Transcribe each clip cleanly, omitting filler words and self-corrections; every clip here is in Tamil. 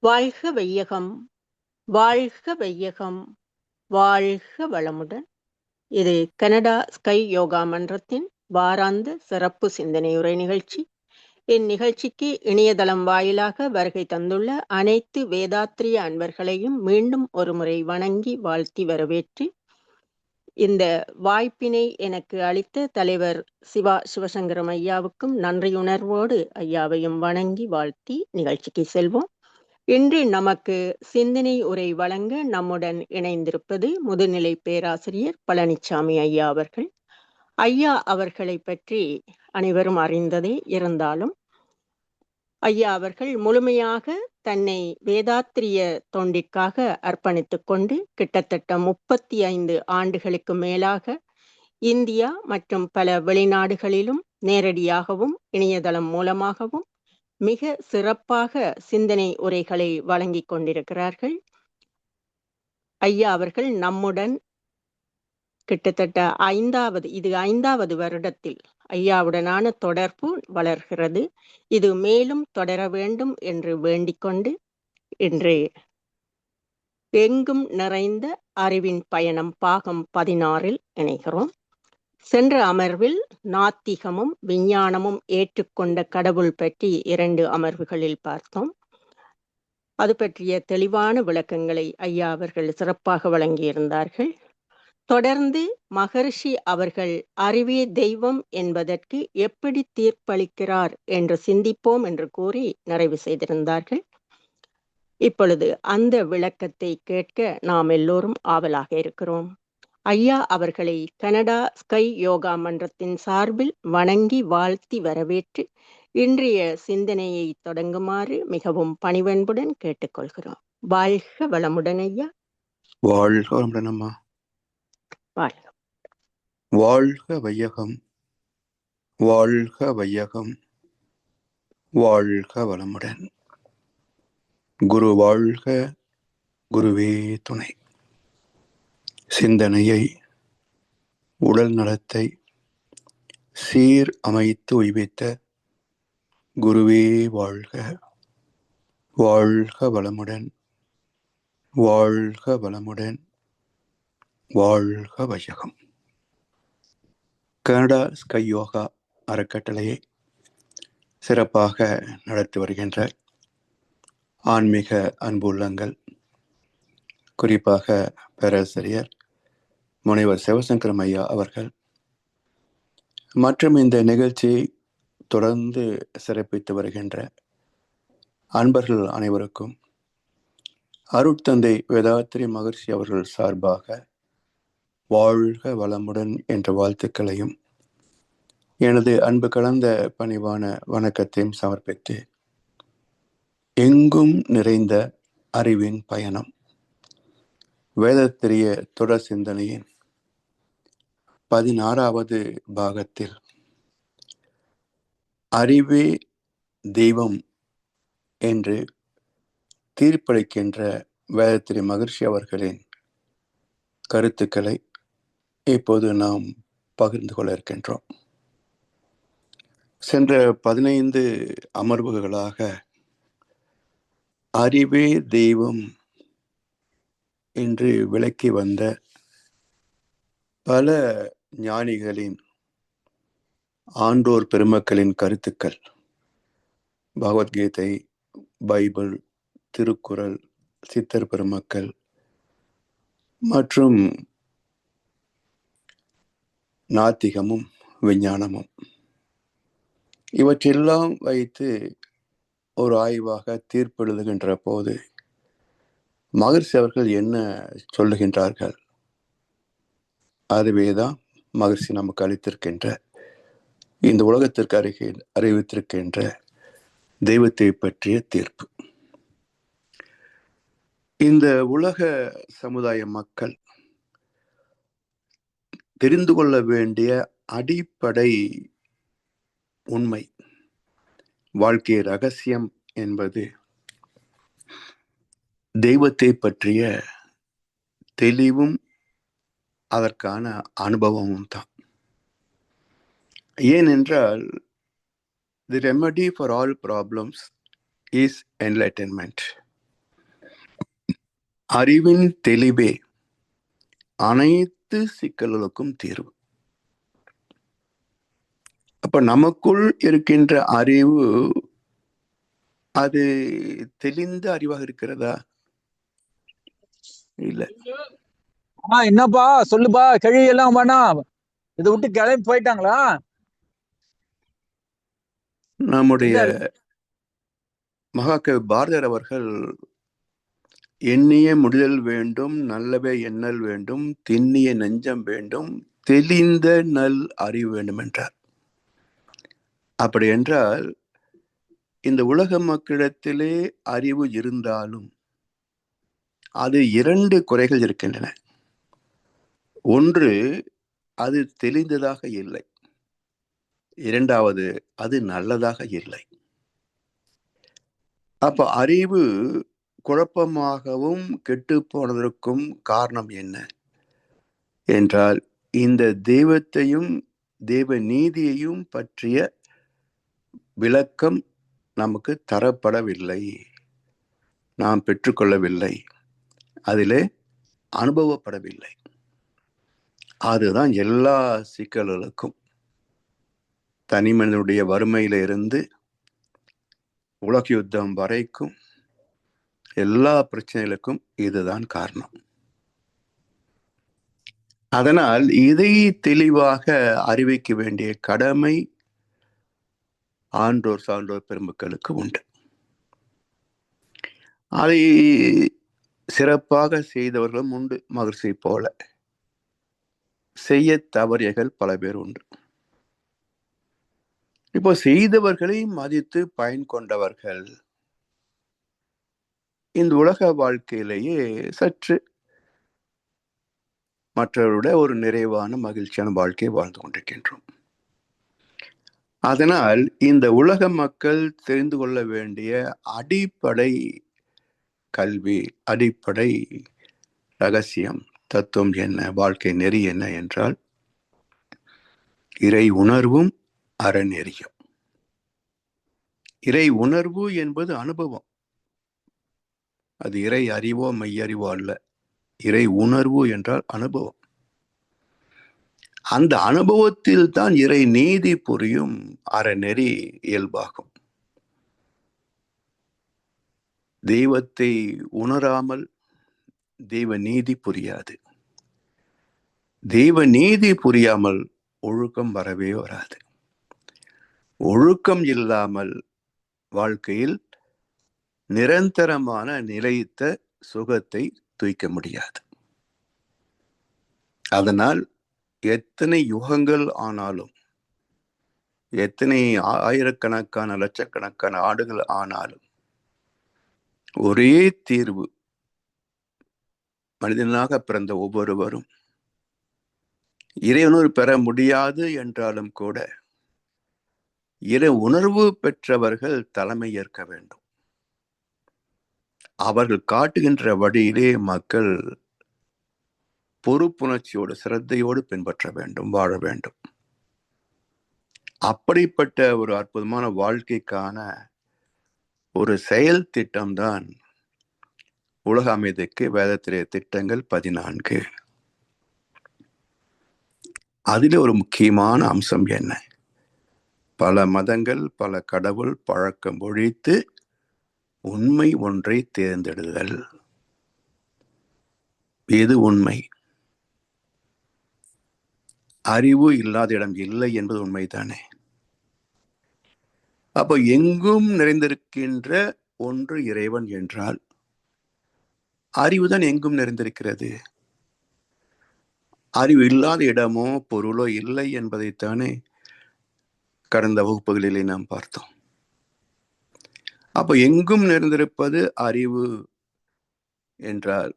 வாழ்க வையகம், வாழ்க வையகம், வாழ்க வளமுடன். இது கனடா ஸ்கை யோகா மன்றத்தின் வாராந்த சிறப்பு சிந்தனையுரை நிகழ்ச்சி. இந்நிகழ்ச்சிக்கு இணையதளம் வாயிலாக வருகை தந்துள்ள அனைத்து வேதாத்திரிய அன்பர்களையும் மீண்டும் ஒருமுறை வணங்கி வாழ்த்தி வரவேற்று, இந்த வாய்ப்பினை எனக்கு அளித்த தலைவர் சிவசங்கரம் ஐயாவுக்கும் நன்றியுணர்வோடு ஐயாவையும் வணங்கி வாழ்த்தி நிகழ்ச்சிக்கு செல்வோம். இன்று நமக்கு சிந்தனை உரை வழங்க நம்முடன் இணைந்திருப்பது முதுநிலை பேராசிரியர் பழனிச்சாமி ஐயா அவர்கள். ஐயா அவர்களை பற்றி அனைவரும் அறிந்ததே இருந்தாலும் ஐயா அவர்கள் முழுமையாக தன்னை வேதாத்திரிய தொண்டிற்காக அர்ப்பணித்துக் கொண்டு கிட்டத்தட்ட 35 ஆண்டுகளுக்கு மேலாக இந்தியா மற்றும் பல வெளிநாடுகளிலும் நேரடியாகவும் இணையதளம் மூலமாகவும் மிக சிறப்பாக சிந்தனை உரைகளை வழங்கிக் கொண்டிருக்கிறார்கள். ஐயா அவர்கள் நம்முடன் கிட்டத்தட்ட இது ஐந்தாவது வருடத்தில் ஐயாவுடனான தொடர்பு வளர்கிறது. இது மேலும் தொடர வேண்டும் என்று வேண்டிக் கொண்டு இன்று எங்கும் நிறைந்த அறிவின் பயணம் பாகம் 16 இணைகிறோம். சென்ற அமர்வில் நாத்திகமும் விஞ்ஞானமும் ஏற்றுக்கொண்ட கடவுள் பற்றி 2 அமர்வுகளில் பார்த்தோம். அது பற்றிய தெளிவான விளக்கங்களை ஐயா அவர்கள் சிறப்பாக வழங்கியிருந்தார்கள். தொடர்ந்து மகரிஷி அவர்கள் அறிவே தெய்வம் என்பதற்கு எப்படி தீர்ப்பளிக்கிறார் என்று சிந்திப்போம் என்று கூறி நிறைவு செய்திருந்தார்கள். இப்பொழுது அந்த விளக்கத்தை கேட்க நாம் எல்லோரும் ஆவலாக இருக்கிறோம். ஐயா அவர்களை கனடா ஸ்கை யோகா மன்றத்தின் சார்பில் வணங்கி வாழ்த்தி வரவேற்று இன்றைய சிந்தனையை தொடங்குமாறு மிகவும் பணிவன்புடன் கேட்டுக்கொள்கிறோம். வாழ்க வளமுடன் ஐயா. வாழ்க வளமுடன் அம்மா. வாழ்க. வாழ்க வையகம், வாழ்க வையகம், வாழ்க வளமுடன். குரு வாழ்க, குருவே துணை. சிந்தனையை, உடல் நலத்தை சீர் அமைத்து உய்வித்த குருவே வாழ்க. வாழ்க வளமுடன், வாழ்க வளமுடன், வாழ்க வையகம். கனடா ஸ்கை யோகா அறக்கட்டளையை சிறப்பாக நடத்தி வருகின்ற ஆன்மீக அன்புள்ளங்கள், குறிப்பாக பேராசிரியர் முனைவர் சிவசங்கரம் ஐயா அவர்கள் மற்றும் இந்த நிகழ்ச்சியை தொடர்ந்து சிறப்பித்து வருகின்ற அன்பர்கள் அனைவருக்கும் அருட்தந்தை வேதாத்திரி மகரிஷி அவர்கள் சார்பாக வாழ்க வளமுடன் என்ற வாழ்த்துக்களையும் எனது அன்பு கலந்த பணிவான வணக்கத்தையும் சமர்ப்பித்து, எங்கும் நிறைந்த அறிவின் பயணம் வேதாத்திரிய தொடர் சிந்தனையின் 16வது பாகத்தில் அறிவே தெய்வம் என்று தீர்ப்பளிக்கின்ற வேதாத்திரி மகரிஷி அவர்களின் கருத்துக்களை இப்போது நாம் பகிர்ந்து கொள்ள இருக்கின்றோம். சென்ற 15 அமர்வுகளாக அறிவே தெய்வம் என்று விளக்கி வந்த பல ஞானிகளின், ஆன்றோர் பெருமக்களின் கருத்துக்கள், பகவத்கீதை, பைபிள், திருக்குறள், சித்தர் பெருமக்கள் மற்றும் நாத்திகமும் விஞ்ஞானமும், இவற்றெல்லாம் வைத்து ஒரு ஆய்வாக தீர்ப்பெழுதுகின்ற போது மகரிஷி அவர்கள் என்ன சொல்லுகின்றார்கள்? அதுவேதான் மகரிஷி நமக்கு அளித்திருக்கின்ற, இந்த உலகத்திற்கு அருகில் அறிவித்திருக்கின்ற தெய்வத்தை பற்றிய தீர்ப்பு. இந்த உலக சமுதாய மக்கள் தெரிந்து கொள்ள வேண்டிய அடிப்படை உண்மை, வாழ்க்கை ரகசியம் என்பது தெய்வத்தை பற்றிய தெளிவும் அதற்கான அனுபவமும் தான். ஏனென்றால் the remedy for all problems is enlightenment. அறிவின் தெளிவே அனைத்து சிக்கல்களுக்கும் தீர்வு. அப்ப நமக்குள் இருக்கின்ற அறிவு அது தெளிந்த அறிவாக இருக்கிறதா? இல்ல. என்னப்பா சொல்லுப்பா, கேள்வி எல்லாம் வேணாம், இதை விட்டு கிளம்பி போயிட்டாங்களா? நம்முடைய மகாகவி பாரதியார் அவர்கள் எண்ணிய முடிதல் வேண்டும், நல்லவே எண்ணல் வேண்டும், திண்ணிய நெஞ்சம் வேண்டும், தெளிந்த நல் அறிவு வேண்டும் என்றார். அப்படி என்றால் இந்த உலக மக்களிடத்திலே அறிவு இருந்தாலும் அது 2 குறைகள் இருக்கின்றன. ஒன்று, அது தெளிந்ததாக இல்லை. இரண்டாவது, அது நல்லதாக இல்லை. அப்ப அறிவு குழப்பமாகவும் கெட்டு போனதற்கும் காரணம் என்ன என்றால், இந்த தெய்வத்தையும் தெய்வ நீதியையும் பற்றிய விளக்கம் நமக்கு தரப்படவில்லை, நாம் பெற்றுக்கொள்ளவில்லை, அதிலே அனுபவப்படவில்லை. அதுதான் எல்லா சிக்கல்களுக்கும், தனி மனிதனுடைய வறுமையில இருந்து உலக யுத்தம் வரைக்கும் எல்லா பிரச்சனைகளுக்கும் இதுதான் காரணம். அதனால் இதை தெளிவாக அறிவிக்க வேண்டிய கடமை ஆன்றோர் சான்றோர் பெருமக்களுக்கு உண்டு. அதை சிறப்பாக செய்தவர்களும் உண்டு. மகிழ்ச்சி போல செய்ய தவறியர்கள் பல பேர் உண்டு. இப்போ செய்தவர்களை மதித்து பயன் கொண்டவர்கள் இந்த உலக வாழ்க்கையிலேயே சற்று மற்றவருடைய ஒரு நிறைவான மகிழ்ச்சியான வாழ்க்கையை வாழ்ந்து கொண்டிருக்கின்றோம். அதனால் இந்த உலக மக்கள் தெரிந்து கொள்ள வேண்டிய அடிப்படை கல்வி, அடிப்படை ரகசியம், தத்துவம் என்ன, வாழ்க்கை நெறி என்ன என்றால் இறை உணர்வும் அறநெறியும். இறை உணர்வு என்பது அனுபவம். அது இறை அறிவோ மெய்யறிவோ அல்ல. இறை உணர்வு என்றால் அனுபவம். அந்த அனுபவத்தில் தான் இறை நீதி புரியும், அறநெறி இயல்பாகும். தெய்வத்தை உணராமல் தெய்வ நீதி புரியாது. தெய்வ நீதி புரியாமல் ஒழுக்கம் வரவே வராது. ஒழுக்கம் இல்லாமல் வாழ்க்கையில் நிரந்தரமான நிலைத்த சுகத்தை தூய்க்க முடியாது. அதனால் எத்தனை யுகங்கள் ஆனாலும், எத்தனை ஆயிரக்கணக்கான லட்சக்கணக்கான ஆண்டுகள் ஆனாலும் ஒரே தீர்வு. மனிதனாக பிறந்த ஒவ்வொருவரும் இறையுணர்வு பெற முடியாது என்றாலும் கூட இறை உணர்வு பெற்றவர்கள் தலைமை ஏற்க வேண்டும். அவர்கள் காட்டுகின்ற வழியிலே மக்கள் பொறுப்புணர்ச்சியோடு சிரத்தையோடு பின்பற்ற வேண்டும், வாழ வேண்டும். அப்படிப்பட்ட ஒரு அற்புதமான வாழ்க்கைக்கான ஒரு செயல் திட்டம்தான் உலக அமைதிக்கு வேதத்திலே திட்டங்கள் 14. அதில் ஒரு முக்கியமான அம்சம் என்ன? பல மதங்கள், பல கடவுள் பழக்கம் ஒழித்து உண்மை ஒன்றை தேர்ந்தெடுதல். எது உண்மை? அறிவு இல்லாத இடம் இல்லை என்பது உண்மைதானே. அப்போ எங்கும் நிறைந்திருக்கின்ற ஒன்று இறைவன் என்றால் அறிவுதான் எங்கும் நிறைந்திருக்கிறது. அறிவு இல்லாத இடமோ பொருளோ இல்லை என்பதைத்தானே கடந்த வகுப்புகளிலே நாம் பார்த்தோம். அப்போ எங்கும் நிறைந்திருப்பது அறிவு என்றால்,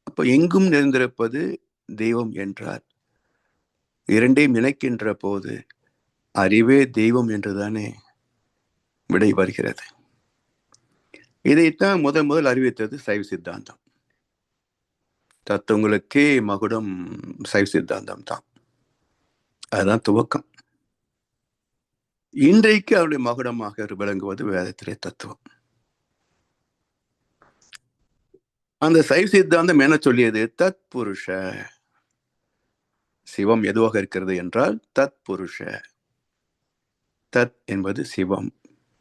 அப்போ எங்கும் நிறைந்திருப்பது தெய்வம் என்றால், இரண்டையும் இணைக்கின்ற போது அறிவே தெய்வம் என்றுதானே விடை வருகிறது. இதைத்தான் முதல் அறிவித்தது சைவ சித்தாந்தம். தத்துவங்களுக்கே மகுடம் சைவ சித்தாந்தம் தான். அதுதான் துவக்கம். இன்றைக்கு அவருடைய மகுடமாக விளங்குவது வேதத்திலே தத்துவம். அந்த சைவ சித்தாந்தம் என்ன சொல்லியது? தத் புருஷ. சிவம் எதுவாக இருக்கிறது என்றால் தத் புருஷ. தத் என்பது சிவம்,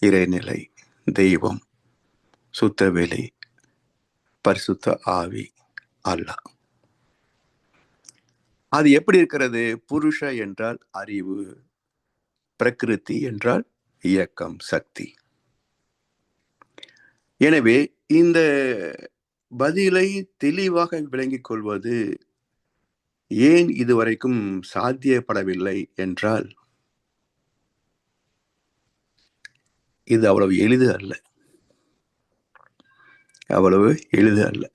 இறைநிலை, தெய்வம், சுத்தவெளி, பரிசுத்த ஆவி, அல்லாஹ். அது எப்படி இருக்கிறது? புருஷ என்றால் அறிவு, பிரகிருதி என்றால் இயக்கம், சக்தி. எனவே இந்த பதிலை தெளிவாக விளங்கிக் கொள்வது ஏன் இதுவரைக்கும் சாத்தியப்படவில்லை என்றால், இது அவ்வளவு எளிது அல்ல. அவ்வளவு எளிது அல்ல.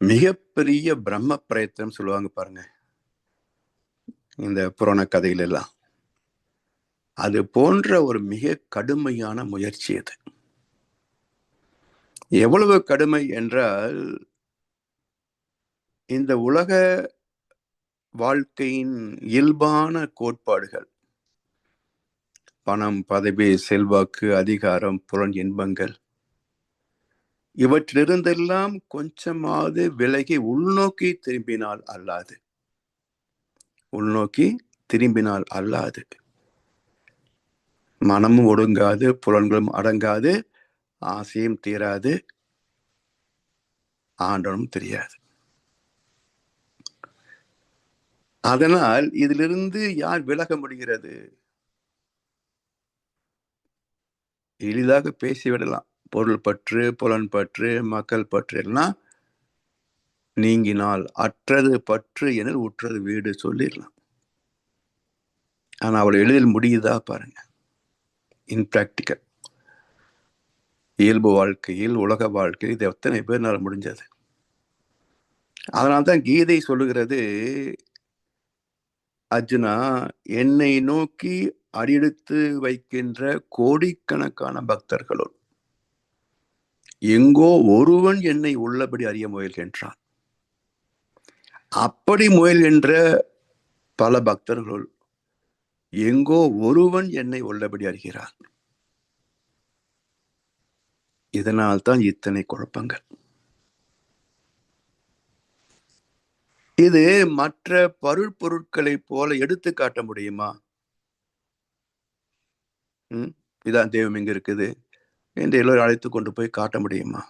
மிகப்பெரிய பிரம்ம பிரயத்தனம் சொல்லுவாங்க பாருங்க, இந்த புராண கதையில எல்லாம். அது போன்ற ஒரு மிக கடுமையான முயற்சி அது. எவ்வளவு கடுமை என்றால், இந்த உலக வாழ்க்கையின் இயல்பான கோட்பாடுகள், பணம், பதவி, செல்வாக்கு, அதிகாரம், புலன் இன்பங்கள், இவற்றிலிருந்தெல்லாம் கொஞ்சமாவது விலகி உள்நோக்கி திரும்பினால் அல்லாது, உள்நோக்கி திரும்பினால் அல்லாது மனமும் ஒடுங்காது, புலன்களும் அடங்காது, ஆசையும் தீராது, ஆண்டவனும் தெரியாது. அதனால் இதிலிருந்து யார் விலக முடிகிறது? எளிதாக பேசிவிடலாம். பொருள் பற்று, புலன் பற்று, மக்கள் பற்று எல்லாம் நீங்கினால் அற்றது பற்று என உற்றது வீடு சொல்லிடலாம். ஆனா அவள் எளிதில் முடியுதா பாருங்க. இன்பிராக்டிக்கல். இயல்பு வாழ்க்கையில், உலக வாழ்க்கையில் இது எத்தனை பேர்னால முடிஞ்சது? அதனால்தான் கீதை சொல்லுகிறது, அர்ஜுனா, என்னை நோக்கி அடியெடுத்து வைக்கின்ற கோடிக்கணக்கான பக்தர்களுள் எங்கோ ஒருவன் என்னை உள்ளபடி அறிய முயல்கின்றான். அப்படி முயல்கின்ற பல பக்தர்களுள் எங்கோ ஒருவன் என்னை உள்ளபடி அறிகிறான். இதனால் தான் இத்தனை குழப்பங்கள். இது மற்ற பருட்பொருட்களை போல எடுத்து காட்ட முடியுமா? இதான் தெய்வம் எங்க இருக்குது என்று எல்லோரும் அழைத்து கொண்டு போய் காட்ட முடியுமா?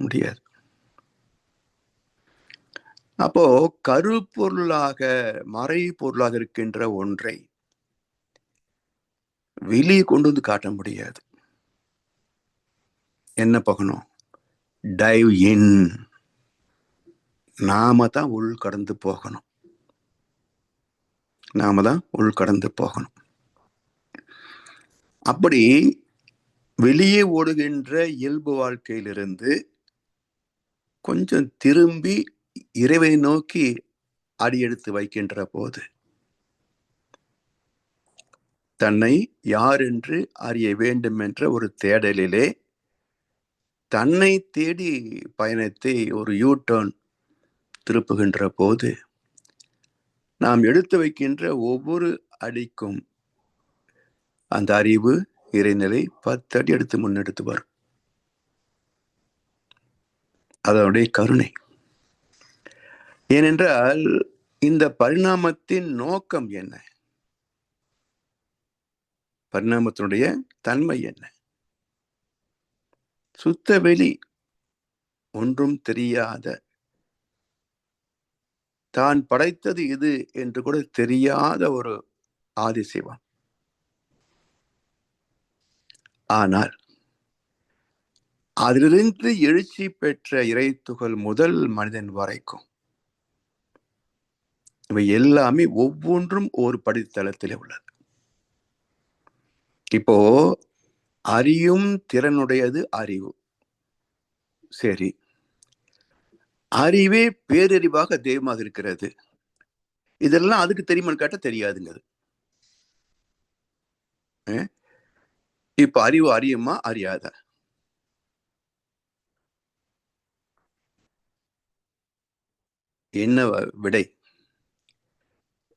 முடியாது. அப்போ கருப்பொருளாக, மறை பொருளாக இருக்கின்ற ஒன்றை வெளியே கொண்டு வந்து காட்ட முடியாது. என்ன பார்க்கணும்? டைவ் இன். நாம தான் உள் கடந்து போகணும். நாம தான் உள் கடந்து போகணும். அப்படி வெளியே ஓடுகின்ற இயல்பு வாழ்க்கையிலிருந்து கொஞ்சம் திரும்பி இறைவனை நோக்கி அடியெடுத்து வைக்கின்ற போது தன்னை யார் என்று அறிய வேண்டும் என்ற ஒரு தேடலிலே தன்னை தேடி பயணத்தை ஒரு யூ-டர்ன் திருப்புகின்ற போது நாம் எடுத்து வைக்கின்ற ஒவ்வொரு அடிக்கும் அந்த அறிவு, இறைநிலை 10 அடி எடுத்து முன்னெடுத்து வரும். அதனுடைய கருணை. ஏனென்றால் இந்த பரிணாமத்தின் நோக்கம் என்ன? பரிணாமத்தினுடைய தன்மை என்ன? சுத்த வெளி, ஒன்றும் தெரியாத, தான் படைத்தது இது என்று கூட தெரியாத ஒரு ஆதிசிவம். ஆனால் அதிலிருந்து எழுச்சி பெற்ற இறை துகள் முதல் மனிதன் வரைக்கும் இவை எல்லாமே ஒவ்வொன்றும் ஒரு படித்தளத்தில் உள்ளது. இப்போ அறியும் திறனுடையது அறிவு. சரி, அறிவே பேரறிவாக தெய்வமாக இருக்கிறது. இதெல்லாம் அதுக்கு தெரியுமான்னு கேட்டா தெரியாதுங்க. இப்ப அறிவு அறியுமா, அறியாத? என்ன விடை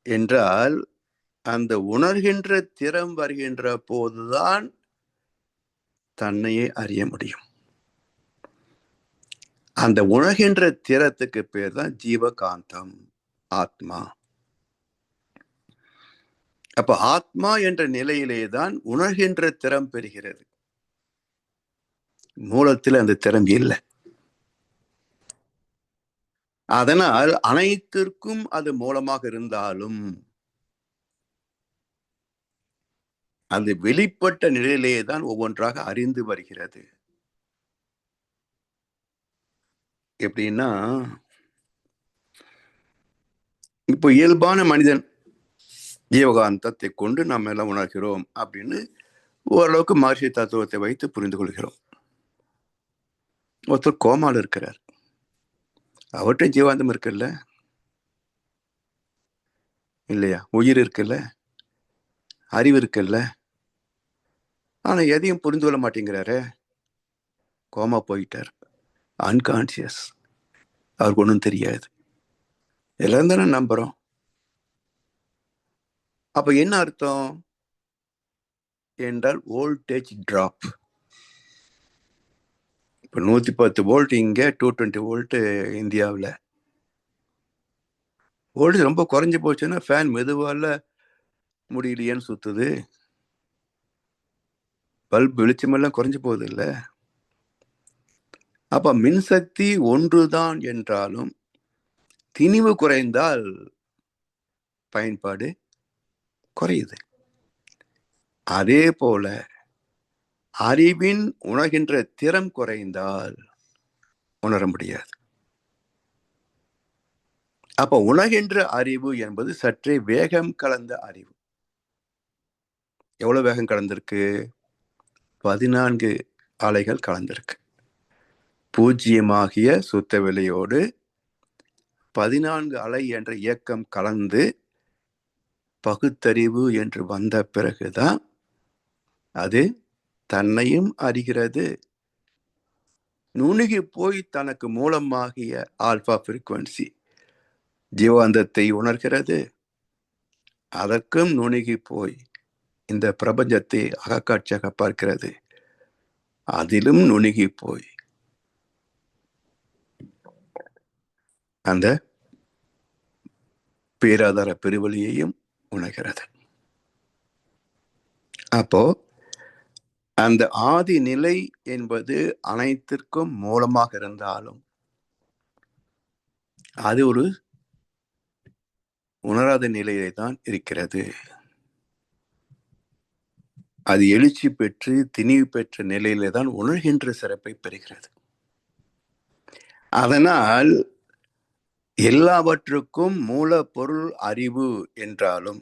என்றால், அந்த உணர்கின்ற திறம் வருகின்ற போதுதான் தன்னையே அறிய முடியும். அந்த உணர்கின்ற திறத்துக்கு பேர் தான் ஜீவகாந்தம், ஆத்மா. அப்ப ஆத்மா என்ற நிலையிலே தான் உணர்கின்ற திறம் பெறுகிறது. மூலத்தில் அந்த திறம் இல்லை. அதனால் அனைத்திற்கும் அது மூலமாக இருந்தாலும் அது வெளிப்பட்ட நிலையிலேயே தான் ஒவ்வொன்றாக அறிந்து வருகிறது. எப்படின்னா, இப்போ இயல்பான மனிதன் ஜீவகாந்தத்தை கொண்டு நாம் எல்லாம் உணர்கிறோம் அப்படின்னு ஓரளவுக்கு மகர்ஷி தத்துவத்தை வைத்து புரிந்து கொள்கிறோம். ஒருத்தர் கோமால இருக்கிறார், அவர்கிட்ட ஜீவாந்தம் இருக்குல்ல, இல்லையா? உயிர் இருக்குல்ல, அறிவு இருக்குல்ல. ஆனா எதையும் புரிந்து கொள்ள மாட்டேங்கிறாரு. கோமா போயிட்டார், அன்கான்சியஸ், அவருக்கு ஒன்றும் தெரியாது. எல்லாம் தானே நம்புறோம். அப்ப என்ன அர்த்தம் என்றால் வோல்டேஜ் டிராப். இப்போ 110 வோல்ட் இங்கே, 220 வோல்ட் இந்தியாவில். வோல்டேஜ் ரொம்ப குறைஞ்சி போச்சுன்னா ஃபேன் மெதுவால முடியலையேன்னு சுத்துது, பல்ப் வெளிச்சமெல்லாம் குறைஞ்சு போகுது இல்ல. அப்ப மின்சக்தி ஒன்றுதான் என்றாலும் திணிவு குறைந்தால் பயன்பாடு குறையுது. அதே போல அறிவின் உணர்கின்ற திறம் குறைந்தால் உணர முடியாது. அப்ப உணர்கின்ற அறிவு என்பது சற்றே வேகம் கலந்த அறிவு. எவ்வளவு வேகம் கலந்திருக்கு? 14 அலைகள் கலந்திருக்கு. பூஜ்ஜியமாகிய சுத்த வெளியோடு 14 அலை என்ற இயக்கம் கலந்து பகுத்தறிவு என்று வந்த பிறகுதான் அது தன்னையும் அறிகிறது. நுணுகி போய் தனக்கு மூலமாகிய ஆல்பா ஃப்ரீக்வன்சி ஜீவாந்தத்தை உணர்கிறது. அதற்கும் நுணுகி போய் இந்த பிரபஞ்சத்தை அகக்காட்சியாக பார்க்கிறது. அதிலும் நுணுகி போய் அந்த பேராதார பெருவழியையும் உணர்கிறது. அப்போ அந்த ஆதி நிலை என்பது அனைத்திற்கும் மூலமாக இருந்தாலும் அது ஒரு உணராத நிலையிலே தான் இருக்கிறது. அது எழுச்சி பெற்று திணிவு பெற்ற நிலையிலே தான் உணர்கின்ற சிறப்பை பெறுகிறது. அதனால் எல்லாவற்றுக்கும் மூலப்பொருள் அறிவு என்றாலும்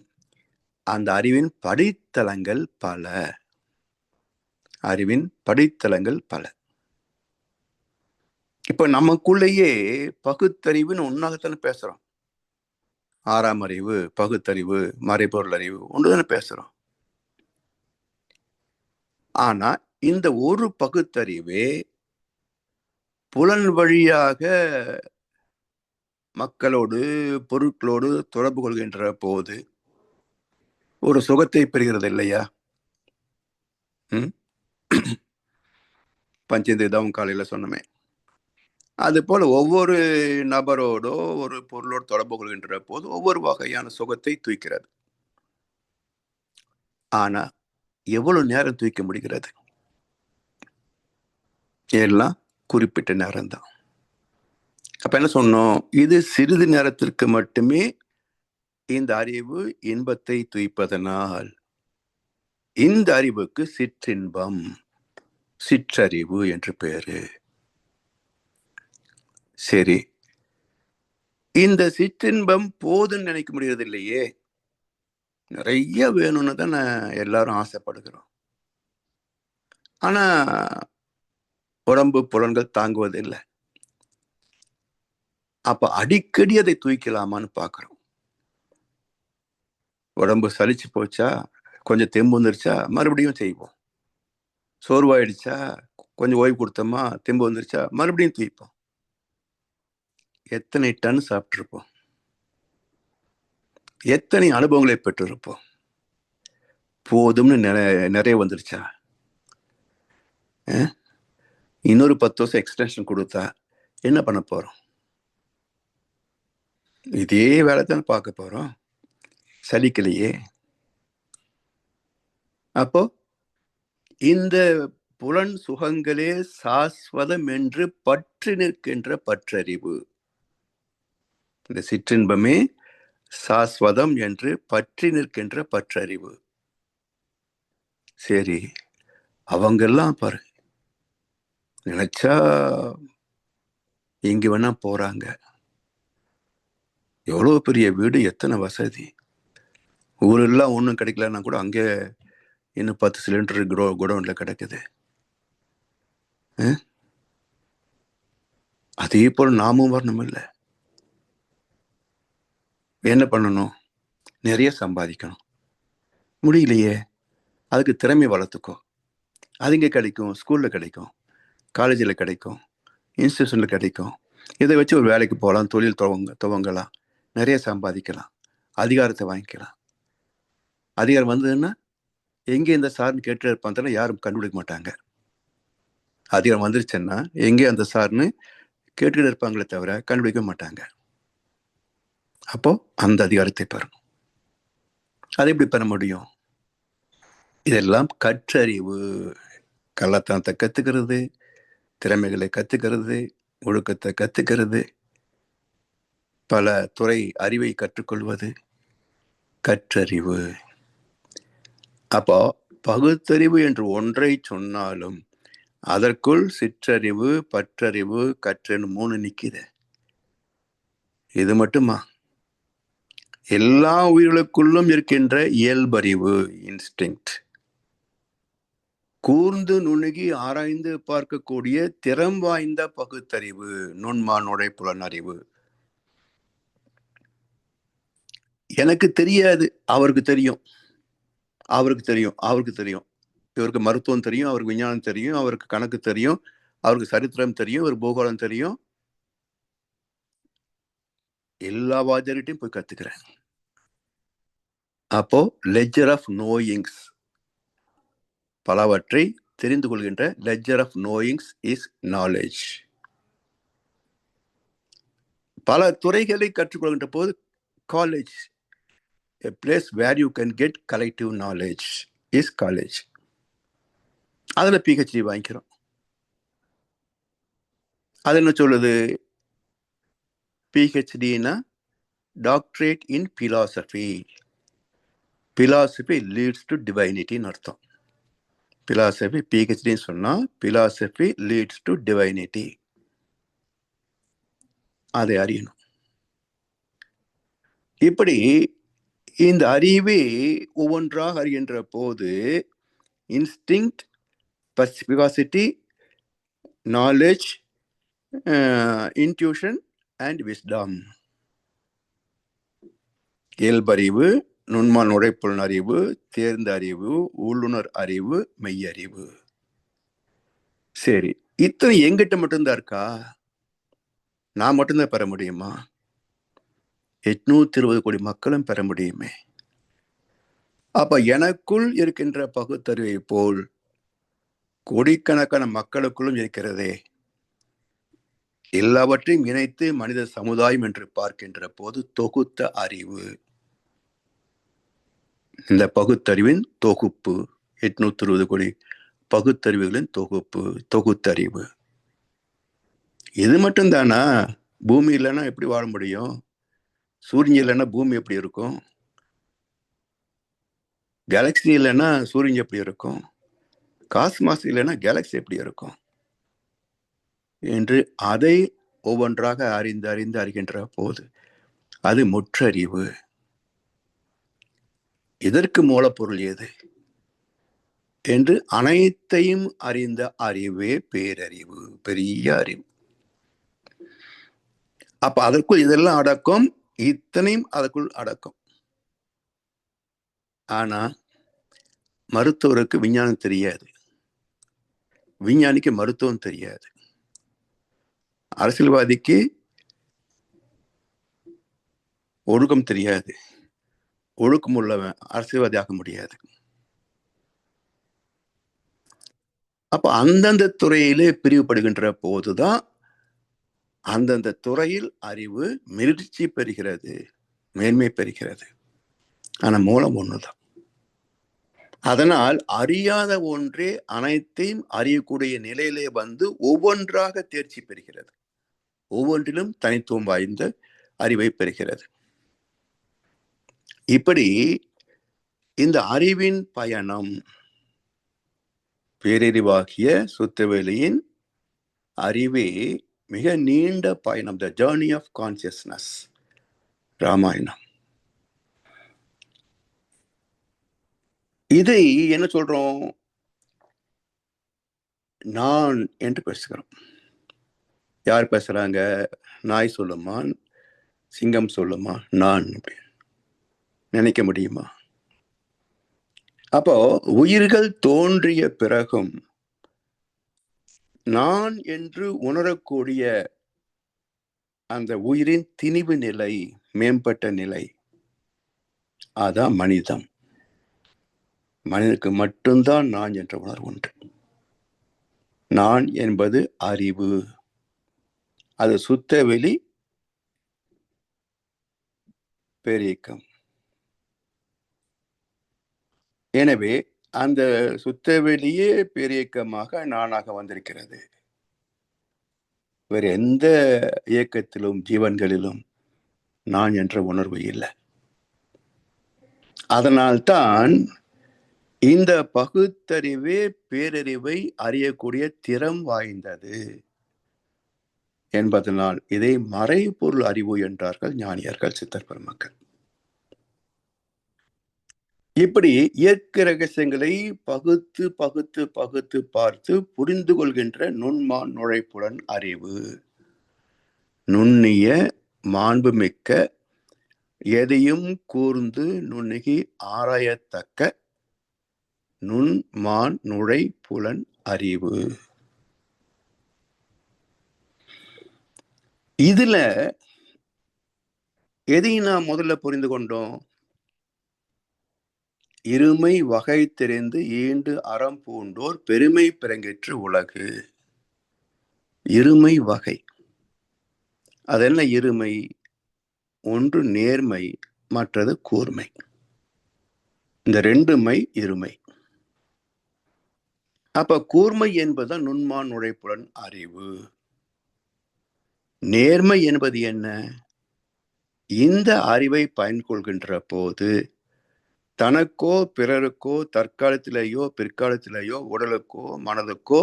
அந்த அறிவின் படித்தளங்கள் பல. அறிவின் படித்தளங்கள் பல. இப்ப நமக்குள்ளேயே பகுத்தறிவுன்னு ஒன்னாகத்தானே பேசுறோம். ஆறாம் அறிவு, பகுத்தறிவு, மறைபொருள் அறிவு ஒன்றுதானே பேசுறோம். ஆனா இந்த ஒரு பகுத்தறிவே புலன் வழியாக மக்களோடு பொருட்களோடு தொடர்பு கொள்கின்ற போது ஒரு சுகத்தை பெறுகிறது இல்லையா? பஞ்சேந்திரியம் காலையில சொன்னமே. அது போல ஒவ்வொரு நபரோடோ ஒரு பொருளோடு தொடர்பு கொள்கின்ற போது ஒவ்வொரு வகையான சுகத்தை தூக்கிறது. ஆனா எவ்வளவு நேரம் தூக்க முடிகிறது? எல்லாம் குறிப்பிட்ட நேரம்தான். அப்ப என்ன சொன்னோம்? இது சிறிது நேரத்திற்கு மட்டுமே இந்த அறிவு இன்பத்தை தூய்ப்பதனால் இந்த அறிவுக்கு சிற்றின்பம், சிற்றறிவு என்று பேரு. சரி, இந்த சிற்றின்பம் போதுன்னு நினைக்க முடியாது இல்லையே. நிறைய வேணும்னு தானே எல்லாரும் ஆசைப்படுகிறோம். ஆனா உடம்பு புலன்கள் தாங்குவதில்லை. அப்ப அடிக்கடி அதை தூக்கலாமான்னு பாக்குறோம். உடம்பு சலிச்சு போச்சா, கொஞ்சம் தெம்பு வந்துருச்சா, மறுபடியும் செய்வோம். சோர்வாயிடுச்சா, கொஞ்சம் ஓய்வு கொடுத்தோமா, தெம்பு வந்துருச்சா, மறுபடியும் தூய்ப்போம். எத்தனை டன் சாப்பிட்டுருப்போம், எத்தனை அனுபவங்களை பெற்றிருப்போம். போதும்னு நிறைய வந்துருச்சா, இன்னொரு 10 வருஷம் எக்ஸ்டென்ஷன் கொடுத்தா என்ன பண்ண போறோம்? இதே வேலை தான் பார்க்க போறோம். சலிக்கலையே. அப்போ இந்த புலன் சுகங்களே சாஸ்வதம் என்று பற்று நிற்கின்ற பற்றறிவு, இந்த சிற்றின்பமே சாஸ்வதம் என்று பற்றி நிற்கின்ற பற்றறிவு. சரி, அவங்கெல்லாம் பாரு, நினைச்சா எங்க வேணா போறாங்க. எவ்வளவு பெரிய வீடு, எத்தனை வசதி. ஊரெல்லாம் ஒன்றும் கிடைக்கலன்னா கூட அங்கே இன்னும் 10 சிலிண்டர் குடோன்ல கிடைக்குது. அதே போல நாமும் வரணும். இல்லை, என்ன பண்ணணும்? நிறைய சம்பாதிக்கணும். முடியலையே, அதுக்கு திறமை வளர்த்துக்கோ. அது இங்கே கிடைக்கும், ஸ்கூல்ல கிடைக்கும், காலேஜில் கிடைக்கும், இன்ஸ்டியூஷன்ல கிடைக்கும். இதை வச்சு ஒரு வேலைக்கு போகலாம், தொழில் துவங்கலாம், நிறைய சம்பாதிக்கலாம், அதிகாரத்தை வாங்கிக்கலாம். அதிகாரம் வந்ததுன்னா எங்கே இந்த சார்னு கேட்டு இருப்பாங்க, யாரும் கண்டுபிடிக்க மாட்டாங்க. அதிகாரம் வந்துருச்சுன்னா எங்கே அந்த சார்னு கேட்டுக்கிட்டு இருப்பாங்களே தவிர கண்டுபிடிக்க மாட்டாங்க. அப்போ அந்த அதிகாரத்தை பெறணும். அதை எப்படி பெற முடியும்? இதெல்லாம் கற்றறிவு. கள்ளத்தனத்தை கத்துக்கிறது, திறமைகளை கத்துக்கிறது, ஒழுக்கத்தை கத்துக்கிறது, பல துறை அறிவை கற்றுக்கொள்வது கற்றறிவு. அப்போ பகுத்தறிவு என்று ஒன்றை சொன்னாலும் அதற்குள் சிற்றறிவு, பற்றறிவு, கற்றறிவு 3 நிக்குது. இது மட்டுமா? எல்லா உயிர்களுக்குள்ளும் இருக்கின்ற இயல்பறிவு, இன்ஸ்டிங்க்ட், கூர்ந்து நுணுகி ஆராய்ந்து பார்க்கக்கூடிய திறம் வாய்ந்த பகுத்தறிவு, நுண்மானுடை புலனறிவு. எனக்கு தெரியாது, அவருக்கு தெரியும், அவருக்கு தெரியும், அவருக்கு தெரியும். இவருக்கு மருத்துவம் தெரியும், அவருக்கு விஞ்ஞானம் தெரியும், அவருக்கு கணக்கு தெரியும், அவருக்கு சரித்திரம் தெரியும், ஒரு பூகோளம் தெரியும். எல்லா வாத்தியார்கிட்டையும் போய் கத்துக்கிறேன். அப்போ லெட்ஜர் ஆஃப் நோயிங்ஸ், பலவற்றை தெரிந்து கொள்கின்ற லெட்ஜர் ஆஃப் நோயிங்ஸ் இஸ் நாலேஜ். பல துறைகளை கற்றுக்கொள்கின்ற போது college, a place where you can get collective knowledge is college. அதில் PhD வாங்கிக்கிறோம். அது என்ன சொல்லுது? PhDனா doctorate in philosophy. Philosophy leads to டிவைனிட்டின்னு அர்த்தம். பிலாசபி PhDன்னு சொன்னா பிலாசபி லீட்ஸ் டு டிவைனிட்டி. அதை அறியணும். இப்படி இந்த அறிவே ஒவ்வொன்றாக அறிகின்ற போது instinct, perspicacity, knowledge, intuition and wisdom. இயல்பறிவு, நுண்மான் உடைப்புலன் அறிவு, தேர்ந்த அறிவு, உள்ளுணர் அறிவு, மெய்யறிவு. சரி, இத்தனை எங்கிட்ட மட்டும்தான் இருக்கா? நான் மட்டும்தான் பெற முடியுமா? 820 கோடி மக்களும் பெற முடியுமே. அப்ப எனக்குள் இருக்கின்ற பகுத்தறிவை போல் கோடிக்கணக்கான மக்களுக்குள்ளும் இருக்கிறதே. எல்லாவற்றையும் இணைத்து மனித சமுதாயம் என்று பார்க்கின்ற போது தொகுத்த அறிவு, இந்த பகுத்தறிவின் தொகுப்பு, 820 கோடி பகுத்தறிவுகளின் தொகுப்பு, தொகுத்தறிவு. இது மட்டும்தானா? பூமி இல்லைன்னா எப்படி வாழ முடியும்? சூரியன் இல்லைன்னா பூமி எப்படி இருக்கும்? கேலக்சி இல்லைன்னா சூரியன் எப்படி இருக்கும்? காஸ்மாஸ் இல்லைன்னா கேலக்சி எப்படி இருக்கும் என்று அதை ஒவ்வொன்றாக அறிந்து அறிந்து அறிகின்ற போது அது முற்றறிவு. இதற்கு மூலப்பொருள் எது என்று அனைத்தையும் அறிந்த அறிவே பேரறிவு, பெரிய அறிவு. அப்ப அதற்குள் இதெல்லாம் அடக்கம், இத்தனையும் அதற்குள் அடக்கம். ஆனா மருத்துவருக்கு விஞ்ஞானம் தெரியாது, விஞ்ஞானிக்கு மருத்துவம் தெரியாது, அரசியல்வாதிக்கு ஒழுக்கம் தெரியாது, ஒழுக்கம் உள்ளவன் அரசியல்வாதி ஆக முடியாது. அப்ப அந்தந்த துறையிலே பிரிவுபடுகின்ற போதுதான் அந்தந்த துறையில் அறிவு மிருட்சி பெறுகிறது, மேன்மை பெறுகிறது. ஆனா மூலம் ஒண்ணுதான். அதனால் அறியாத ஒன்றே அனைத்தையும் அறியக்கூடிய நிலையிலே வந்து ஒவ்வொன்றாக தேர்ச்சி பெறுகிறது, ஒவ்வொன்றிலும் தனித்துவம் வாய்ந்த அறிவை பெறுகிறது. இப்படி இந்த அறிவின் பயணம், பேரறிவாகிய சுத்தவெளியின் அறிவே மிக நீண்ட பயணம், the journey of consciousness, Ramayanam. இதை என்ன சொல்றோம்? நான் என்று பேசுகிறோம். யார் பேசுறாங்க? நாய் சொல்லுமா, சிங்கம் சொல்லுமா நான் நினைக்க முடியுமா? அப்போ உயிர்கள் தோன்றிய பிறகும் நான் என்று உணரக்கூடிய அந்த உயிரின் திணிவு நிலை, மேம்பட்ட நிலை, அதான் மனிதம். மனிதனுக்கு மட்டும்தான் நான் என்ற உணர்வு உண்டு. நான் என்பது அறிவு, அது சுத்தவெளி பேரியக்கம். எனவே அந்த சுத்தவெளியே பேரியக்கமாக நானாக வந்திருக்கிறது. வேறு எந்த இயக்கத்திலும் ஜீவன்களிலும் நான் என்ற உணர்வு இல்லை. அதனால்தான் இந்த பகுத்தறிவே பேரறிவை அறியக்கூடிய திறம் வாய்ந்தது என்பதனால் இதை மறைபொருள் அறிவு என்றார்கள் ஞானியர்கள், சித்தர் பெருமக்கள். இப்படி இயற்கை ரகசியங்களை பகுத்து பகுத்து பகுத்து பார்த்து புரிந்து கொள்கின்ற நுண்மான் நுழைப்புடன் அறிவு, நுண்ணிய மாண்புமிக்க எதையும் கூர்ந்து நுண்ணுகி ஆராயத்தக்க நுண்மான் நுழை புலன் அறிவு. இதுல எதையும் நாம் முதல்ல புரிந்து கொண்டோம்? இருமை வகை தெரிந்து ஈண்டு அறம் பூண்டோர் பெருமை பிறங்கிற்று உலகு. இருமை வகை, அதென்ன இருமை? ஒன்று நேர்மை, மற்றது கூர்மை. இந்த ரெண்டுமை இருமை. அப்ப கூர்மை என்பதுதான் நுண்மான் நுழைப்புடன் அறிவு. நேர்மை என்பது என்ன? இந்த அறிவை பயன் கொள்கின்ற போது தனக்கோ பிறருக்கோ தற்காலத்திலேயோ பிற்காலத்திலேயோ உடலுக்கோ மனதுக்கோ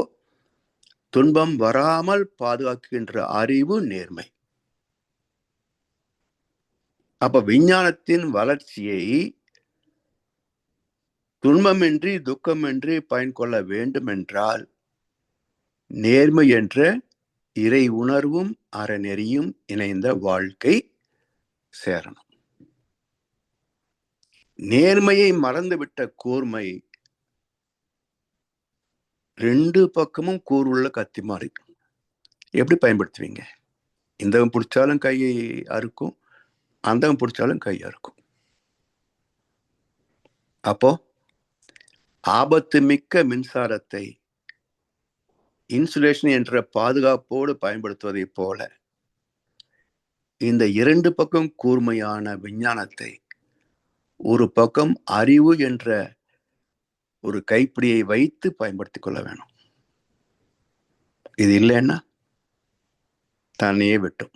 துன்பம் வராமல் பாதுகாக்கின்ற அறிவு நேர்மை. அப்ப விஞ்ஞானத்தின் வளர்ச்சியை துன்பமின்றி துக்கமின்றி பயன் கொள்ள வேண்டும் என்றால் நேர்மை என்ற இறை உணர்வும் அறநெறியும் இணைந்த வாழ்க்கை சேரணும். நேர்மையை மறந்துவிட்ட கூர்மை ரெண்டு பக்கமும் கூறுள்ள கத்தி மாறி. எப்படி பயன்படுத்துவீங்க? இந்தவன் பிடிச்சாலும் கையை அறுக்கும், அந்தவன் பிடிச்சாலும் கை அறுக்கும். அப்போ ஆபத்து மிக்க மின்சாரத்தை இன்சுலேஷன் என்ற பாதுகாப்போடு பயன்படுத்துவதை போல இந்த இரண்டு பக்கம் கூர்மையான விஞ்ஞானத்தை ஒரு பக்கம் அறிவு என்ற ஒரு கைப்பிடியை வைத்து பயன்படுத்திக் கொள்ள வேணும். இது இல்லைன்னா தன்னையே விட்டும்.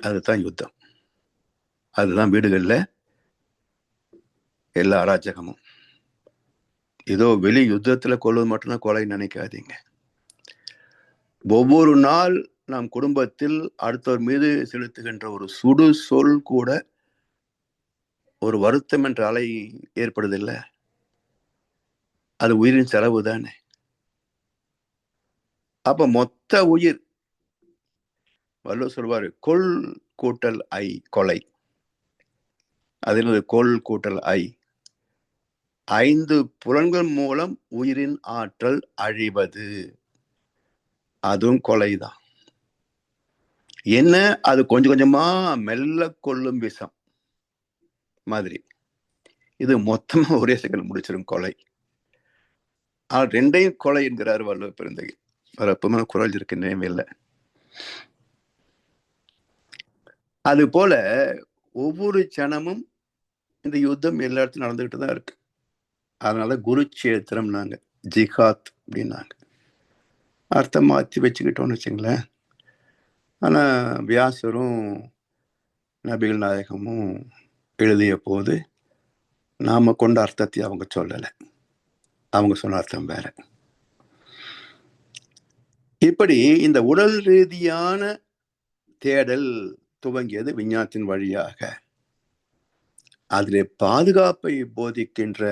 அதுதான் யுத்தம். அதுதான் வீடுகளில் எல்லா அராஜகமும். ஏதோ வெளி யுத்தத்தில் கொள்வது மட்டும்தான் கொலை நினைக்காதீங்க. ஒவ்வொரு நாள் நாம் குடும்பத்தில் அடுத்தவர் மீது செலுத்துகின்ற ஒரு சுடு சொல் கூட ஒரு வருத்தம் என்ற அலை ஏற்படுதில்லை. அது உயிரின் செலவு தானே. அப்ப மொத்த உயிர், வள்ளுவர் சொல்வாரு, கொள் கூட்டல் ஐ கொலை. அதில் கொள் கூட்டல் ஐ, 5 புலன்கள் மூலம் உயிரின் ஆற்றல் அழிவது, அதுவும் கொலைதான். என்ன? அது கொஞ்சம் கொஞ்சமா மெல்ல கொள்ளும் விஷம் மாதிரி. இது மொத்தமா ஒரே செகண்ட் முடிச்சிடும் கொலை. ரெண்டையும் கொலை என்கிறார் வள்ளுவர் பெருந்தகை. வரப்பமே குரல் இருக்கு, நினைவில்லை. அது போல ஒவ்வொரு சனமும் இந்த யுத்தம் எல்லா இடத்துலையும் நடந்துகிட்டு தான் இருக்கு. அதனால குருட்சேத்திரம் நாங்க ஜிஹாத் அப்படின்னாங்க. அர்த்தம் மாற்றி வச்சுக்கிட்டோம்னு வச்சுங்களேன். ஆனா வியாசரும் நபிகள் நாயகமும் எழுதிய போது நாம கொண்ட அர்த்தத்தை அவங்க சொல்லலை. அவங்க சொன்ன அர்த்தம் வேற. இப்படி இந்த உடல் ரீதியான தேடல் துவங்கியது விஞ்ஞானத்தின் வழியாக. அதிலே பாதுகாப்பை போதிக்கின்ற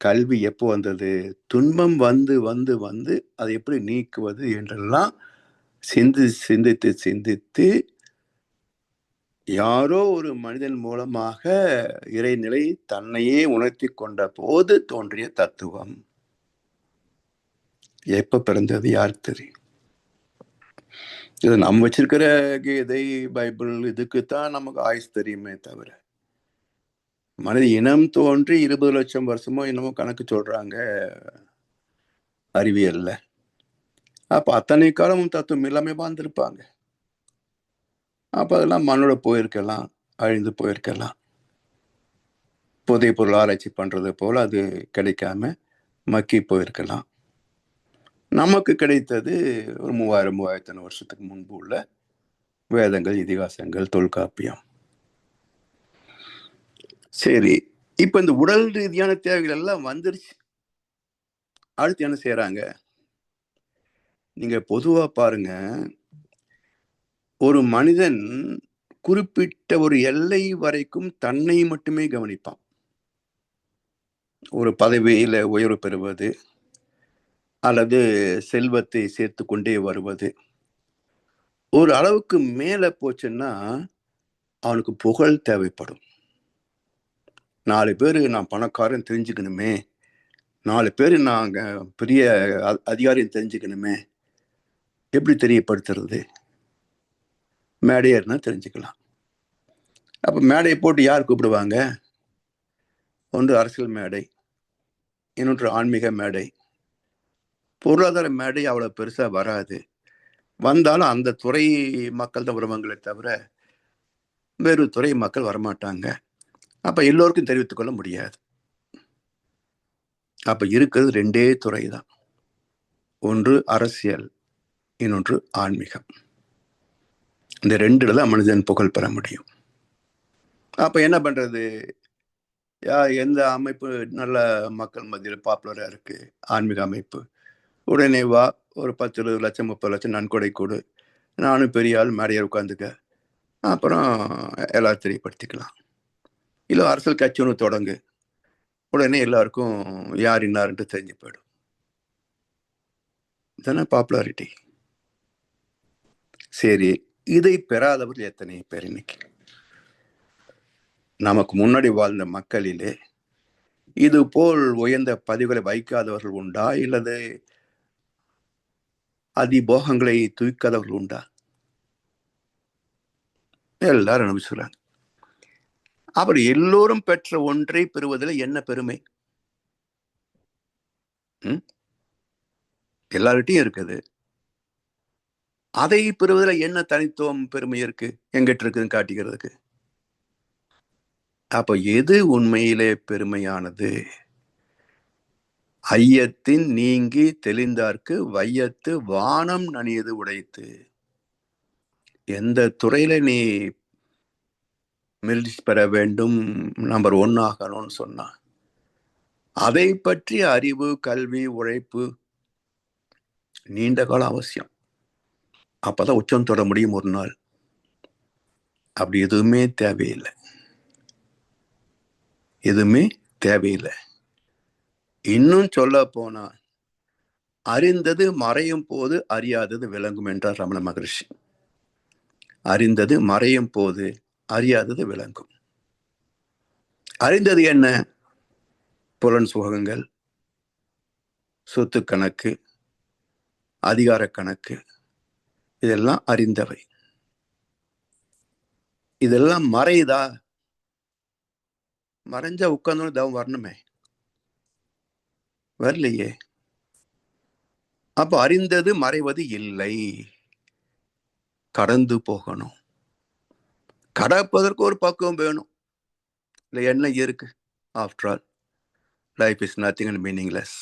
கல்வி எப்போ வந்தது? துன்பம் வந்து வந்து வந்து அதை எப்படி நீக்குவது என்றெல்லாம் சிந்தித்து சிந்தித்து யாரோ ஒரு மனிதன் மூலமாக இறைநிலை தன்னையே உணர்த்தி கொண்ட போது தோன்றிய தத்துவம். எப்ப பிறந்தது யாருக்கு தெரியும்? இது நம்ம வச்சிருக்கிற கீதை பைபிள் இதுக்குத்தான் நமக்கு ஆயுஸ் தெரியுமே தவிர, மனித இனம் தோன்றி 20 லட்சம் வருஷமோ என்னமோ கணக்கு சொல்றாங்க அறிவியல்ல. அப்ப அத்தனை காலமும் தத்துவம் எல்லாமே வாழ்ந்திருப்பாங்க. அப்ப அதெல்லாம் மண்ணோட போயிருக்கலாம், அழிந்து போயிருக்கலாம். புதிய பொருள் ஆராய்ச்சி பண்றது போல அது கிடைக்காம மக்கி போயிருக்கலாம். நமக்கு கிடைத்தது ஒரு 3000-3500 வருஷத்துக்கு முன்பு உள்ள வேதங்கள், இதிகாசங்கள், தொல்காப்பியம். சரி, இப்ப இந்த உடல் ரீதியான தேவைகள் எல்லாம் வந்துருச்சு. அடுத்து என்ன செய்யறாங்க? நீங்க பொதுவா பாருங்க, ஒரு மனிதன் குறிப்பிட்ட ஒரு எல்லை வரைக்கும் தன்னை மட்டுமே கவனிப்பான். ஒரு பதவியில உயர்வு பெறுவது அல்லது செல்வத்தை சேர்த்து கொண்டே வருவது, ஒரு அளவுக்கு மேல போச்சுன்னா அவனுக்கு புகழ் தேவைப்படும். 4 பேரு நான் பணக்காரன் தெரிஞ்சுக்கணுமே, 4 பேரு நாங்க பெரிய அதிகாரியும் தெரிஞ்சுக்கணுமே. எப்படி தெரியப்படுத்துறது? மேடையர்னா தெரிஞ்சுக்கலாம். அப்ப மேடையை போட்டு யார் கூப்பிடுவாங்க? ஒன்று அரசியல் மேடை, இன்னொன்று ஆன்மீக மேடை. பொருளாதார மேடை அவ்வளவு பெருசா வராது. வந்தாலும் அந்த துறை மக்கள் தான் வருவாங்களே தவிர வேறு துறை மக்கள் வரமாட்டாங்க. அப்ப எல்லோருக்கும் தெரிவித்துக் கொள்ள முடியாது. அப்ப இருக்கிறது 2 துறை தான். ஒன்று அரசியல், இன்னொன்று ஆன்மீகம். இந்த 2 தான் மனிதன் புகழ் பெற முடியும். அப்ப என்ன பண்றது? எந்த அமைப்பு நல்ல மக்கள் மத்தியில் பாப்புலரா இருக்கு? ஆன்மீக அமைப்பு. உடனே வா, ஒரு 10, 20 லட்சம், 30 லட்சம் நன்கொடை கொடு, நானும் பெரிய ஆள், மேடையை உட்காந்துக்க, அப்புறம் எல்லாரும் தெரியப்படுத்திக்கலாம். இல்லை அரசியல் கட்சி ஒன்று தொடங்கு, உடனே எல்லாருக்கும் யார் இன்னாருன்ட்டு தெரிஞ்சு போயிடும். தானே பாப்புலாரிட்டி. சரி, இதை பெறாதவர்கள் எத்தனை பேர் இன்னைக்கு? நமக்கு முன்னாடி வாழ்ந்த மக்களிலே இது போல் உயர்ந்த பதிவுகளை வைக்காதவர்கள் உண்டா? இல்லது அதிபோகங்களை தூக்காதவர்கள் உண்டா? எல்லாரும் அனுபவிச்சுக்கிறாங்க. அப்படி எல்லோரும் பெற்ற ஒன்றை பெறுவதில் என்ன பெருமை? எல்லார்கிட்டையும் இருக்குது. அதை பெறுவதில் என்ன தனித்துவம் பெருமை இருக்கு? எங்கிட்ட இருக்குன்னு காட்டிக்கிறதுக்கு. அப்ப எது உண்மையிலே பெருமையானது? ஐயத்தின் நீங்கி தெளிந்தார்க்கு வையத்து வானம் நனியது உடைத்து. எந்த துறையில நீ மெரிட் பெற வேண்டும், நம்பர் 1 ஆகணும்னு சொன்னா அதை பற்றிய அறிவு, கல்வி, உழைப்பு நீண்ட காலம் அவசியம். அப்பதான் உச்சம் தொட முடியும் ஒரு நாள். அப்படி எதுவுமே தேவையில்லை. எதுவுமே தேவையில்லை. இன்னும் சொல்ல போனா, அறிந்தது மறையும் போது அறியாதது விளங்கும் என்றார் ரமண மகரிஷி. அறிந்தது மறையும் போது அறியாதது விளங்கும். அறிந்தது என்ன? புலன் சுகங்கள், சொத்து கணக்கு, அதிகார கணக்கு, இதெல்லாம் அறிந்தவை. இதெல்லாம் மறையுதா? மறைஞ்சா உட்கார்ந்து தவம் வரணுமே, வரலையே. அப்ப அறிந்தது மறைவது இல்லை. கடந்து போகணும். கடப்பதற்கு ஒரு பக்குவம் வேணும். இல்லை என்ன இருக்கு? After all life is nothing and meaningless.